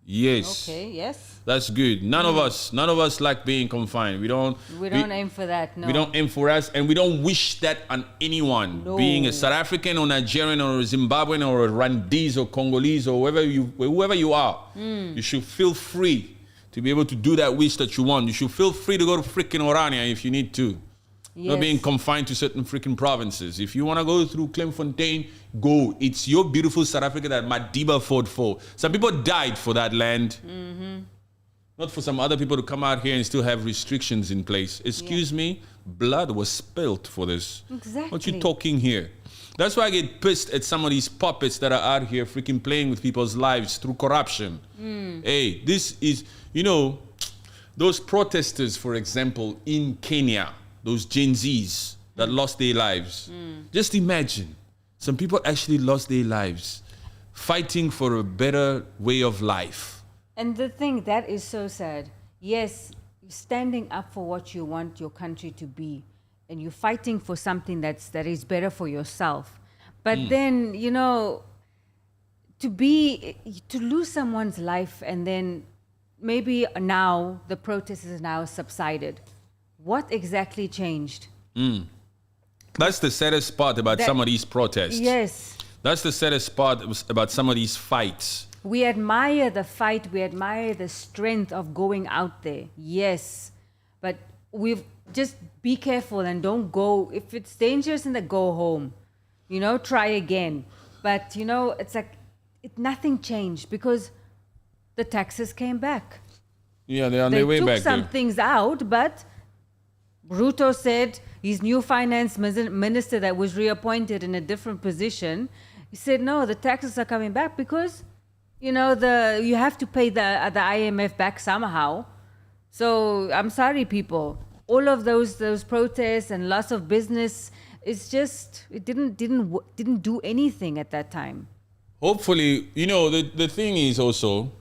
Yes. Okay, yes. That's good. None of us like being confined. We don't aim for that, no. We don't aim for us, and we don't wish that on anyone. No. Being a South African or Nigerian or a Zimbabwean or a Rwandese or Congolese or whoever you are, you should feel free to be able to do that wish that you want. You should feel free to go to freaking Orania if you need to. Yes. Not being confined to certain freaking provinces. If you want to go through Klemfontein, go. It's your beautiful South Africa that Madiba fought for. Some people died for that land. Not for some other people to come out here and still have restrictions in place. Excuse me, blood was spilled for this. Exactly. What you talking here? That's why I get pissed at some of these puppets that are out here freaking playing with people's lives through corruption. Hey, this is, those protesters, for example, in Kenya, those Gen Zs that lost their lives. Just imagine, some people actually lost their lives fighting for a better way of life. And the thing that is so sad, yes, standing up for what you want your country to be, and you're fighting for something that is better for yourself. But then, to lose someone's life, and then maybe now the protest is now subsided. What exactly changed? That's the saddest part about some of these protests. Yes. That's the saddest part about some of these fights. We admire the fight. We admire the strength of going out there. Yes. But we've just be careful and don't go. If it's dangerous, then go home. Try again. But, it's like nothing changed because the taxes came back. Yeah, they're on their way back. They took some things out, but Ruto said his new finance minister that was reappointed in a different position, he said, no, the taxes are coming back because, you have to pay the IMF back somehow. So I'm sorry, people. All of those protests and loss of business, it didn't do anything at that time. Hopefully, the thing is also,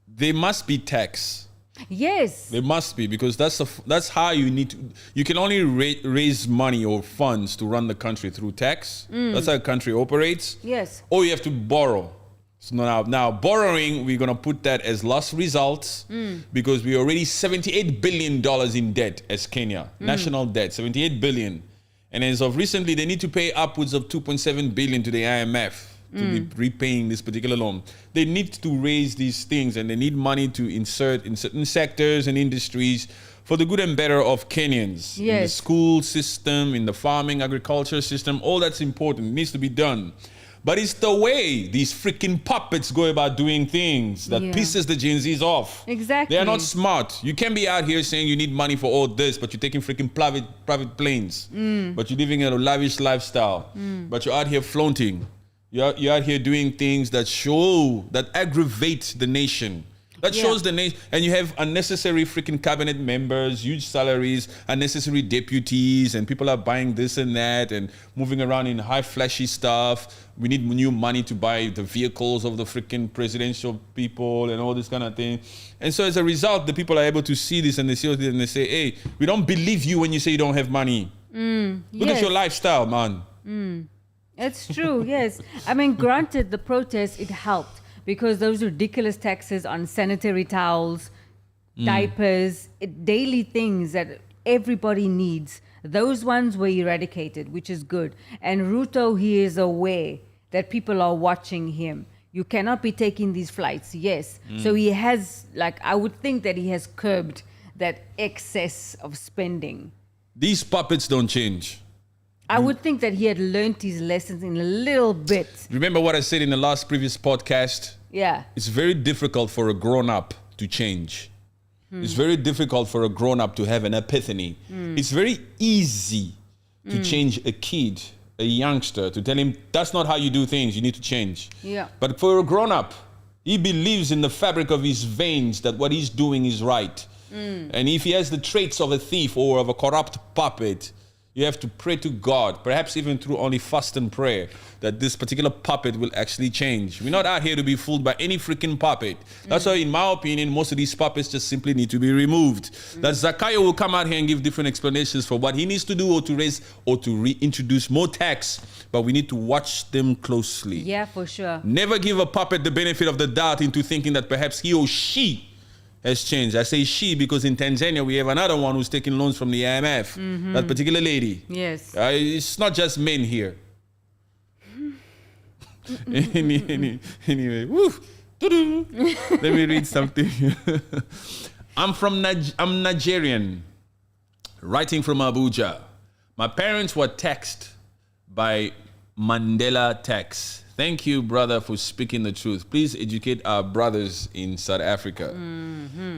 there must be tax. Yes. There must be, because that's how you can only raise money or funds to run the country through tax. That's how a country operates. Yes. Or you have to borrow. So now borrowing, we're going to put that as lost results because we're already $78 billion in debt as Kenya. National debt, $78 billion. And as of recently, they need to pay upwards of $2.7 billion to the IMF to be repaying this particular loan. They need to raise these things, and they need money to insert in certain sectors and industries for the good and better of Kenyans. Yes. In the school system, in the farming, agriculture system, all that's important. It needs to be done. But it's the way these freaking puppets go about doing things that pisses the Gen Zs off. Exactly. They are not smart. You can't be out here saying you need money for all this, but you're taking freaking private planes. But you're living a lavish lifestyle. But you're out here flaunting. You're out here doing things that aggravate the nation. That shows the nation, and you have unnecessary freaking cabinet members, huge salaries, unnecessary deputies, and people are buying this and that and moving around in high flashy stuff. We need new money to buy the vehicles of the freaking presidential people and all this kind of thing. And so as a result, the people are able to see this and they see this and they say, hey, we don't believe you when you say you don't have money. Look at your lifestyle, man. It's true, yes. I mean, granted, the protest, it helped. Because those ridiculous taxes on sanitary towels, diapers, daily things that everybody needs, those ones were eradicated, which is good. And Ruto, he is aware that people are watching him. You cannot be taking these flights, yes. So he has, I would think that he has curbed that excess of spending. These puppets don't change. I would think that he had learned his lessons in a little bit. Remember what I said in the previous podcast? Yeah. It's very difficult for a grown-up to change. It's very difficult for a grown-up to have an epiphany. It's very easy to change a kid, a youngster, to tell him, that's not how you do things, you need to change. Yeah. But for a grown-up, he believes in the fabric of his veins that what he's doing is right. And if he has the traits of a thief or of a corrupt puppet, you have to pray to God, perhaps even through only fast and prayer, that this particular puppet will actually change. We're not out here to be fooled by any freaking puppet. That's why, in my opinion, most of these puppets just simply need to be removed. That Zakayo will come out here and give different explanations for what he needs to do or to raise or to reintroduce more tax, but we need to watch them closely. Yeah, for sure. Never give a puppet the benefit of the doubt into thinking that perhaps he or she has changed. I say she because in Tanzania we have another one who's taking loans from the IMF. That particular lady. Yes. It's not just men here. Anyway, woo. Let me read something. I'm Nigerian, writing from Abuja. My parents were taxed by Mandela tax. Thank you, brother, for speaking the truth. Please educate our brothers in South Africa.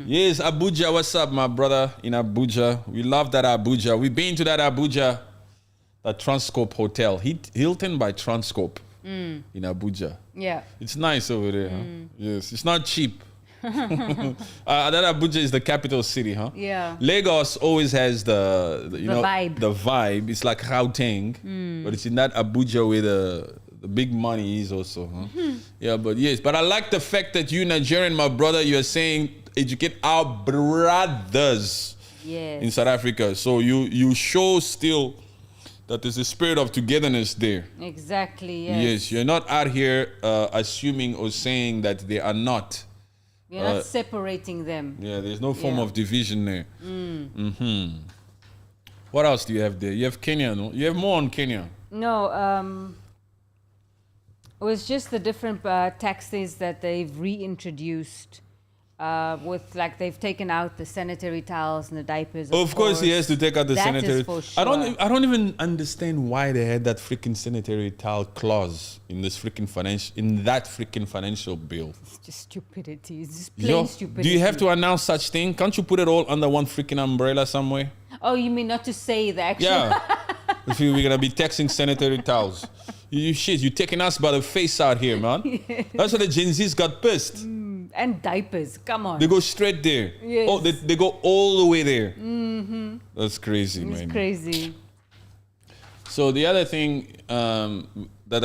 Yes, Abuja, what's up, my brother in Abuja? We love that Abuja. We've been to that Abuja, that Transcorp Hotel, Hilton by Transcorp in Abuja. Yeah. It's nice over there, huh? Yes, it's not cheap. That Abuja is the capital city, huh? Yeah. Lagos always has the vibe. The vibe. It's like Gauteng, but it's in that Abuja where the big money is also, huh? Yeah, but yes. But I like the fact that you, Nigerian, my brother, you are saying educate our brothers in South Africa. So you show still that there's a spirit of togetherness there. Exactly, yes. Yes, you're not out here assuming or saying that they are not. You're not separating them. Yeah, there's no form of division there. What else do you have there? You have Kenya, no? You have more on Kenya. No, it was just the different taxes that they've reintroduced with, like, they've taken out the sanitary towels and the diapers. Of course, he has to take out the sanitary. That is for sure. I don't even understand why they had that freaking sanitary towel clause in this freaking financial bill. It's just stupidity. It's just plain stupidity. Do you have to announce such thing? Can't you put it all under one freaking umbrella somewhere? Oh, you mean not to say the actual? Yeah. If we're gonna be taxing sanitary towels. You're taking us by the face out here, man. Yes. That's why the Gen Zs got pissed. And diapers, come on. They go straight there. Yes. Oh, they go all the way there. That's crazy, man. It's crazy. So the other thing that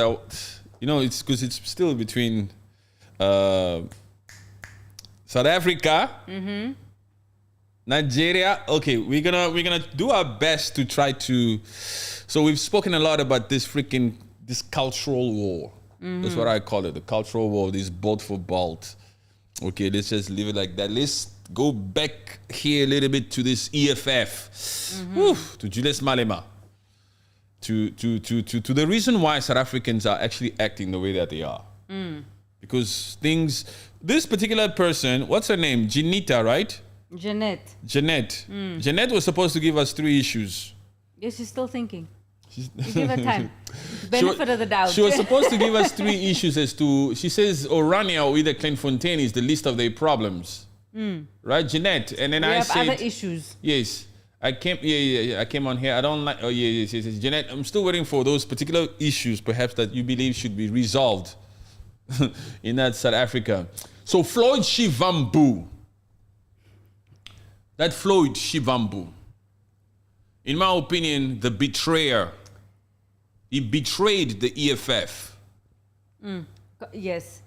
it's because it's still between South Africa, Nigeria. Okay, we're gonna do our best to try to. So we've spoken a lot about this cultural war. That's what I call it, the cultural war. This bolt for bolt. Okay, let's just leave it like that. Let's go back here a little bit to this EFF, to Julius Malema, to the reason why South Africans are actually acting the way that they are. Because this particular person, what's her name? Janita, right? Jeanette. Jeanette was supposed to give us 3 issues. Yes, she's still thinking. You give her time. Benefit of the doubt. She was supposed to give us 3 issues as to, she says, Orania or either Klein-Fontaine is the least of their problems. Right, Jeanette? And then I said... We have other issues. Yes. I came on here. I don't like... Oh, yes. Jeanette, I'm still waiting for those particular issues, perhaps, that you believe should be resolved in that South Africa. So Floyd Shivambu, that Floyd Shivambu, in my opinion, the betrayer, he betrayed the EFF. Yes.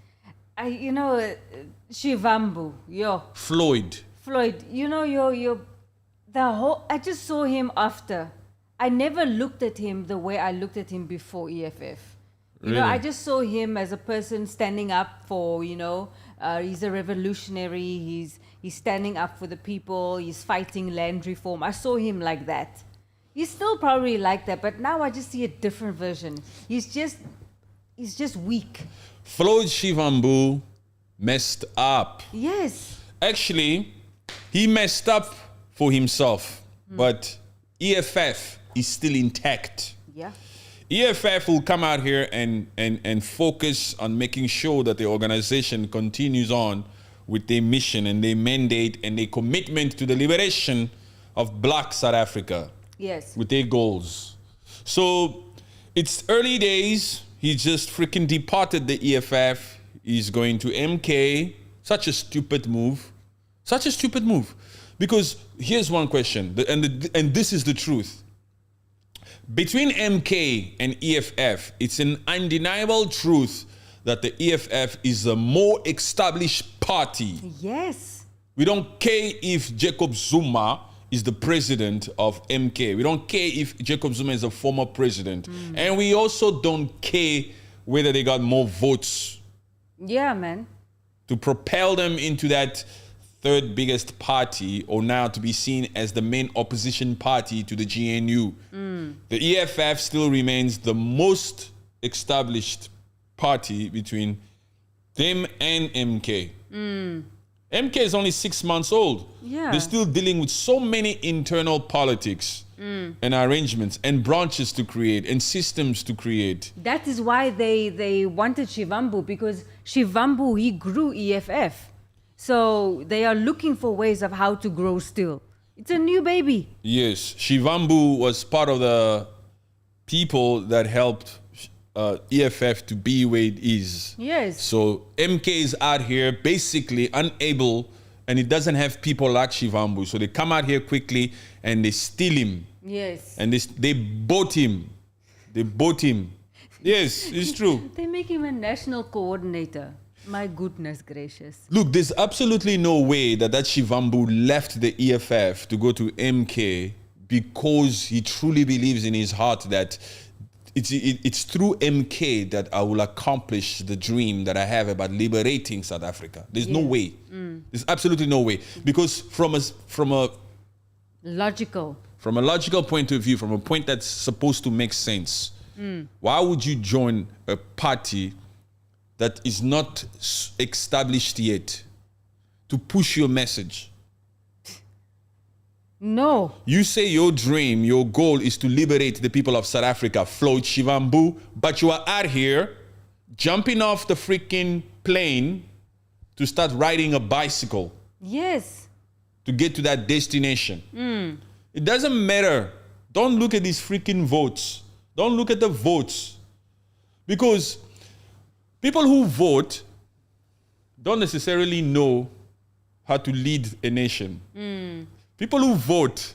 Shivambu, Floyd, I just saw him after. I never looked at him the way I looked at him before EFF. Really? I just saw him as a person standing up for, he's a revolutionary. He's standing up for the people. He's fighting land reform. I saw him like that. He's still probably like that, but now I just see a different version. He's just weak. Floyd Shivambu messed up. Yes. Actually, he messed up for himself, but EFF is still intact. Yeah. EFF will come out here and focus on making sure that the organization continues on with their mission and their mandate and their commitment to the liberation of Black South Africa. Yes. With their goals. So it's early days. He just freaking departed the EFF. He's going to MK. Such a stupid move. Such a stupid move. Because here's one question, and this is the truth. Between MK and EFF, it's an undeniable truth that the EFF is a more established party. Yes. We don't care if Jacob Zuma is the president of MK. We don't care if Jacob Zuma is a former president. And we also don't care whether they got more votes. Yeah, man. To propel them into that third biggest party, or now to be seen as the main opposition party to the GNU. The EFF still remains the most established party between them and MK. MK is only 6 months old. Yeah. They're still dealing with so many internal politics and arrangements and branches to create and systems to create. That is why they wanted Shivambu, because Shivambu, he grew EFF. So they are looking for ways of how to grow still. It's a new baby. Yes, Shivambu was part of the people that helped EFF to be where it is. Yes. So MK is out here basically unable, and it doesn't have people like Shivambu. So they come out here quickly and they steal him. Yes. And they bought him. They bought him. Yes, it's true. They make him a national coordinator. My goodness gracious. Look, there's absolutely no way that Shivambu left the EFF to go to MK because he truly believes in his heart that it's through MK that I will accomplish the dream that I have about liberating South Africa. There's no way. There's absolutely no way. Because from a logical point of view, from a point that's supposed to make sense, why would you join a party that is not established yet to push your message? No. You say your dream, your goal is to liberate the people of South Africa, Floyd Shivambu, but you are out here jumping off the freaking plane to start riding a bicycle. Yes. To get to that destination. It doesn't matter. Don't look at these freaking votes. Don't look at the votes. Because people who vote don't necessarily know how to lead a nation. People who vote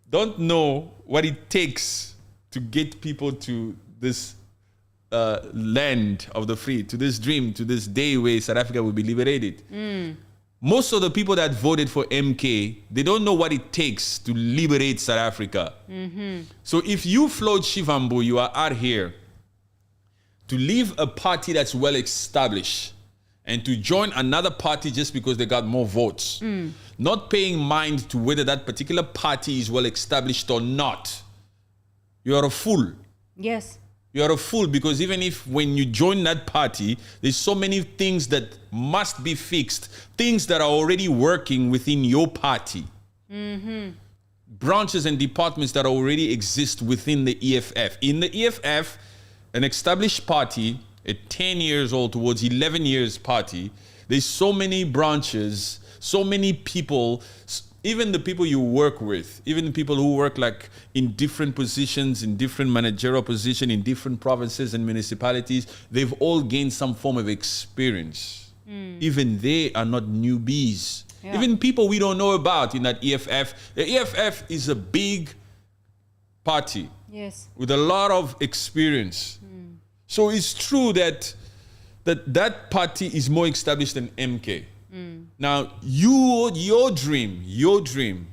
don't know what it takes to get people to this land of the free, to this dream, to this day where South Africa will be liberated. Most of the people that voted for MK, they don't know what it takes to liberate South Africa. So if you, Floyd Shivambu, you are out here to leave a party that's well established and to join another party just because they got more votes, not paying mind to whether that particular party is well established or not, you are a fool. Yes. You are a fool, because even if when you join that party, there's so many things that must be fixed, things that are already working within your party. Branches and departments that already exist within the EFF. In the EFF, an established party, a 10 years old towards 11 years party, there's so many branches, so many people, even the people you work with, even the people who work like in different positions, in different managerial positions, in different provinces and municipalities, they've all gained some form of experience. Even they are not newbies. Yeah. Even people we don't know about in that EFF. The EFF is a big party Yes. with a lot of experience. So it's true that party is more established than MK. Now, your dream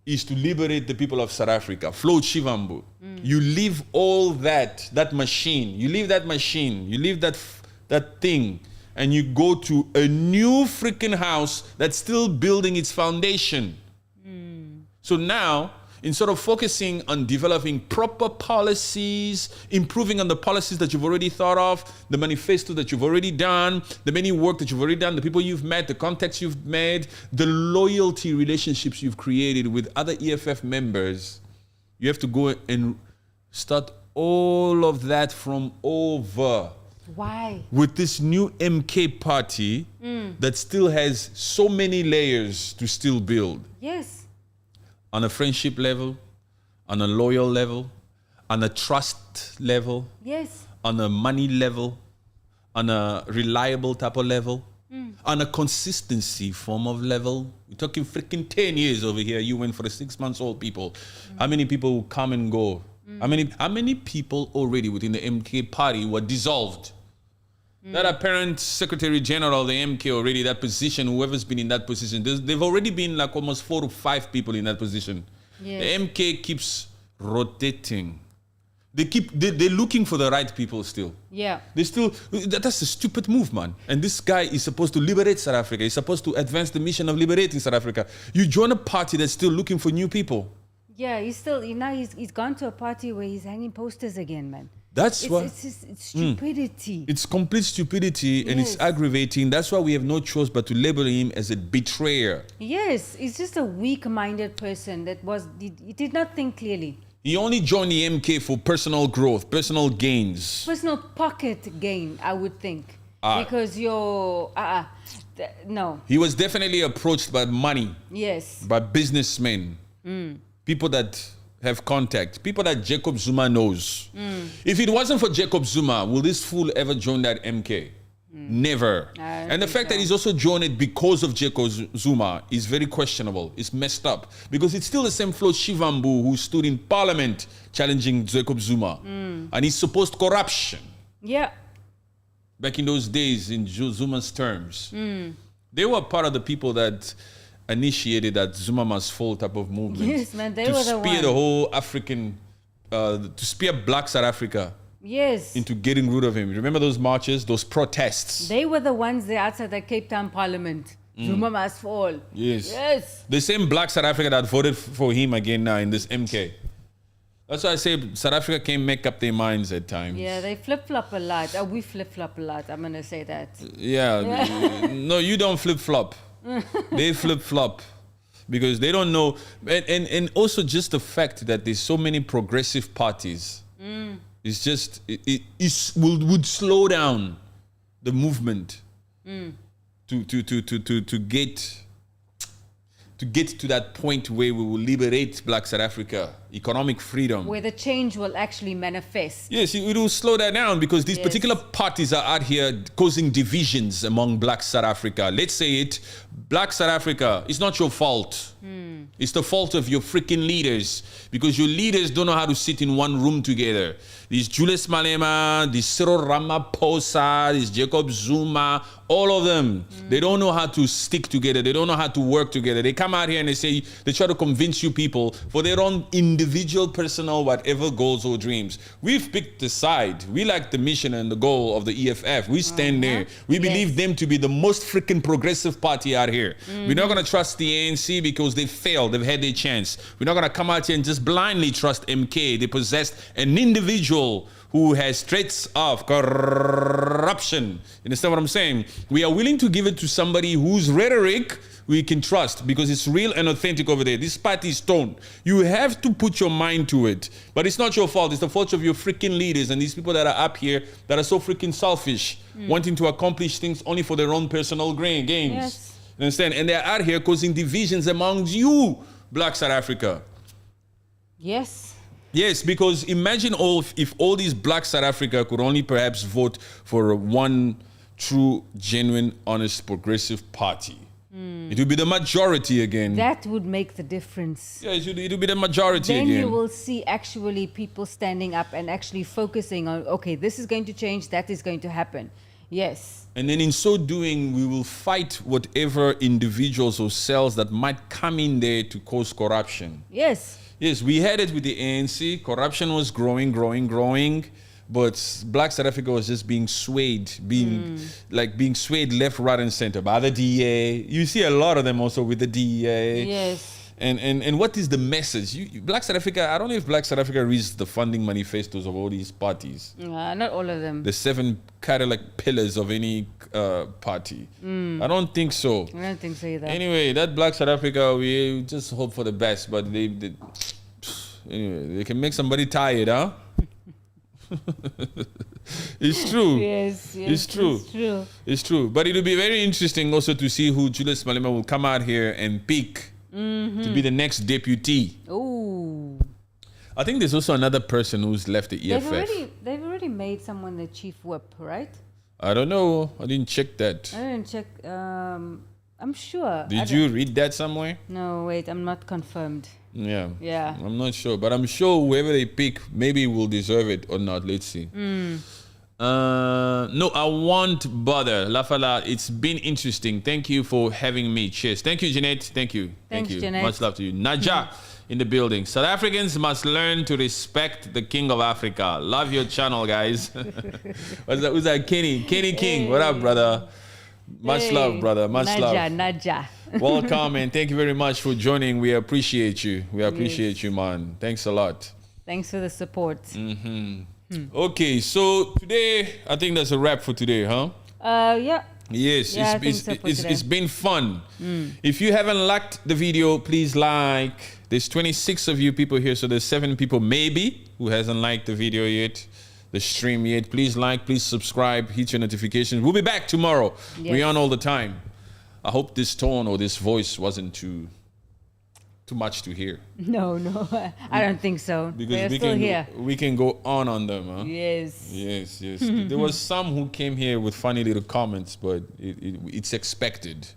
is to liberate the people of South Africa. Floyd Shivambu. You leave all that machine. You leave that machine. You leave that thing. And you go to a new freaking house that's still building its foundation. So now, instead of focusing on developing proper policies, improving on the policies that you've already thought of, the manifesto that you've already done, the many work that you've already done, the people you've met, the contacts you've made, the loyalty relationships you've created with other EFF members, you have to go and start all of that from over. Why? With this new MK party that still has so many layers to still build. Yes. On a friendship level, on a loyal level, on a trust level, Yes. on a money level, on a reliable type of level, on a consistency form of level. We're talking freaking 10 years over here. You went for the 6 months old people. How many people will come and go? How many people already within the MK party were dissolved? That apparent Secretary General, the MK already, that position, whoever's been in that position, they've already been like almost 4 to 5 people in that position. Yes. The MK keeps rotating. They're looking for the right people still. Yeah. That's a stupid move, man. And this guy is supposed to liberate South Africa. He's supposed to advance the mission of liberating South Africa. You join a party that's still looking for new people. Yeah, he's gone to a party where he's hanging posters again, man. It's stupidity. It's complete stupidity and it's Yes. aggravating. That's why we have no choice but to label him as a betrayer. Yes, he's just a weak-minded person he did not think clearly. He only joined the MK for personal growth, personal gains. Personal pocket gain, I would think. Because no. He was definitely approached by money, Yes. by businessmen, people that have contact, people that Jacob Zuma knows. If it wasn't for Jacob Zuma, will this fool ever join that MK? Never. And the fact that he's also joined it because of Jacob Zuma is very questionable. It's messed up. Because it's still the same Floyd Shivambu who stood in parliament challenging Jacob Zuma. And he supposed corruption. Yeah. Back in those days, in Zuma's terms. They were part of the people that initiated that Zuma must fall type of movement. Yes, man, they to were the spear one. the whole African, to spear Black South Africa Yes. into getting rid of him. Remember those marches, those protests? They were the ones there outside the Cape Town Parliament. Zuma must fall. Yes. Yes. The same Black South Africa that voted for him again now in this MK. That's why I say South Africa can make up their minds at times. Yeah, they flip-flop a lot. We flip-flop a lot. I'm going to say that. Yeah. No, you don't flip-flop. They flip-flop. Because they don't know. And also just the fact that there's so many progressive parties. It's just, would slow down the movement to get to that point where we will liberate Black South Africa, economic freedom. Where the change will actually manifest. Yes, it will slow that down because these particular parties are out here causing divisions among Black South Africa. Let's say it, Black South Africa, it's not your fault. It's the fault of your freaking leaders because your leaders don't know how to sit in one room together. These Julius Malema, these Cyril Ramaphosa, these Jacob Zuma, all of them, they don't know how to stick together. They don't know how to work together. They come out here and they try to convince you people for their own individual, personal, whatever goals or dreams. We've picked the side. We like the mission and the goal of the EFF. We stand there. We believe them to be the most freaking progressive party out here. We're not going to trust the ANC because they failed. They've had their chance. We're not going to come out here and just blindly trust MK. They possessed an individual who has traits of corruption. You understand what I'm saying? We are willing to give it to somebody whose rhetoric we can trust because it's real and authentic over there. This party is stoned. You have to put your mind to it. But it's not your fault. It's the fault of your freaking leaders and these people that are up here that are so freaking selfish, wanting to accomplish things only for their own personal gains. Yes. You understand? And they're out here causing divisions among you, Black South Africa. Yes. Yes, because imagine if all these Black South Africa could only perhaps vote for one true, genuine, honest, progressive party. It would be the majority again. That would make the difference. Yeah, it would be the majority then again. You will see actually people standing up and actually focusing on, okay, this is going to change, that is going to happen. Yes. And then in so doing, we will fight whatever individuals or cells that might come in there to cause corruption. Yes. Yes, we had it with the ANC. Corruption was growing. But Black South Africa was just being swayed, being swayed left, right, and center by the DA. You see a lot of them also with the DA. Yes. And what is the message? Black South Africa, I don't know if Black South Africa reads the funding manifestos of all these parties. Not all of them. The 7 Cadillac pillars of any party. I don't think so. I don't think so either. Anyway, that Black South Africa, we just hope for the best. But anyway, they can make somebody tired, huh? It's true. Yes, it's true. It's true. It's true. But it'll be very interesting also to see who Julius Malema will come out here and pick to be the next deputy. Ooh. I think there's also another person who's left the EFF. They've already made someone the chief whip, right? I don't know. I didn't check that. I didn't check. I'm sure. Did you read that somewhere? No, wait. I'm not confirmed. Yeah. Yeah. I'm not sure. But I'm sure whoever they pick maybe will deserve it or not. Let's see. No, I won't bother. Lafala, it's been interesting. Thank you for having me. Cheers. Thank you, Jeanette. Thank you. Thanks, Thank you. Jeanette. Much love to you. Naja in the building. South Africans must learn to respect the King of Africa. Love your channel, guys. Who's that? Kenny King. What up, brother? Much love, brother. Much love. Naja. Welcome and thank you very much for joining. We appreciate you. We appreciate you, man. Thanks a lot. Thanks for the support. Okay, so today, I think that's a wrap for today, huh? Yeah. Yes, Yeah, I think so for today. it's been fun. If you haven't liked the video, please like. There's 26 of you people here, so there's 7 people maybe who hasn't liked the video yet, the stream yet. Please like, please subscribe, hit your notifications. We'll be back tomorrow. Yes. We're on all the time. I hope this tone or this voice wasn't too much to hear. No, I don't think so. Because We're we can go on them, huh? Yes. Yes. There was some who came here with funny little comments, but it's expected.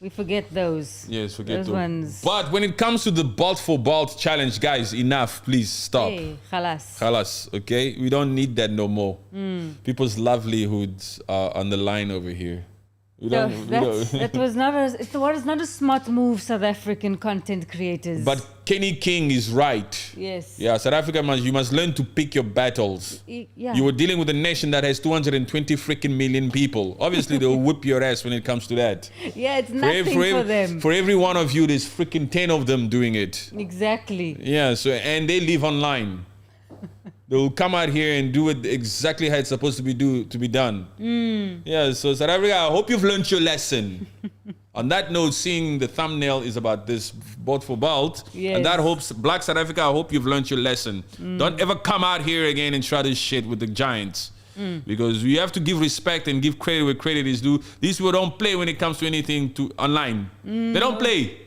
We forget those. Yes, forget those ones. But when it comes to the Bolt for Bolt challenge, guys, enough. Please stop. Hey, khalas. Khalas, okay? We don't need that no more. People's livelihoods are on the line over here. That was not a smart move, South African content creators. But Kenny King is right. Yes. Yeah, South Africa, you must learn to pick your battles. Yeah. You were dealing with a nation that has 220 freaking million people. Obviously, they'll whip your ass when it comes to that. Yeah, it's nothing for them. For every one of you, there's freaking 10 of them doing it. Exactly. Yeah, and they live online. They'll come out here and do it exactly how it's supposed to be done. Yeah, so South Africa, I hope you've learned your lesson. On that note, seeing the thumbnail is about this Bolt for Bolt. Yes. And that hopes, Black South Africa, I hope you've learned your lesson. Don't ever come out here again and try this shit with the giants. Because you have to give respect and give credit where credit is due. These people don't play when it comes to anything online. They don't play.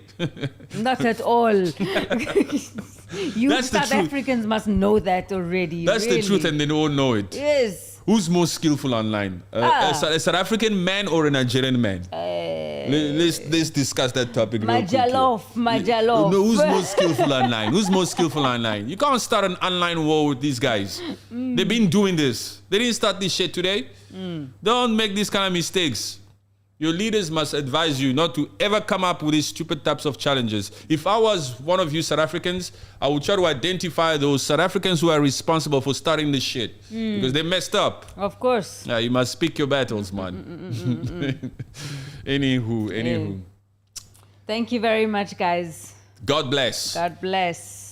Not at all. You That's the South truth. Africans must know that already. That's really. the truth, and they don't know it. Yes. Who's more skillful online? A South African man or a Nigerian man? Let's discuss that topic real quick. My jollof. No, who's more skillful online? Who's more skillful online? You can't start an online war with these guys. They've been doing this. They didn't start this shit today. Don't make these kind of mistakes. Your leaders must advise you not to ever come up with these stupid types of challenges. If I was one of you South Africans, I would try to identify those South Africans who are responsible for starting this shit. Because they messed up. Of course. Yeah, you must pick your battles, man. Anywho. Thank you very much, guys. God bless. God bless.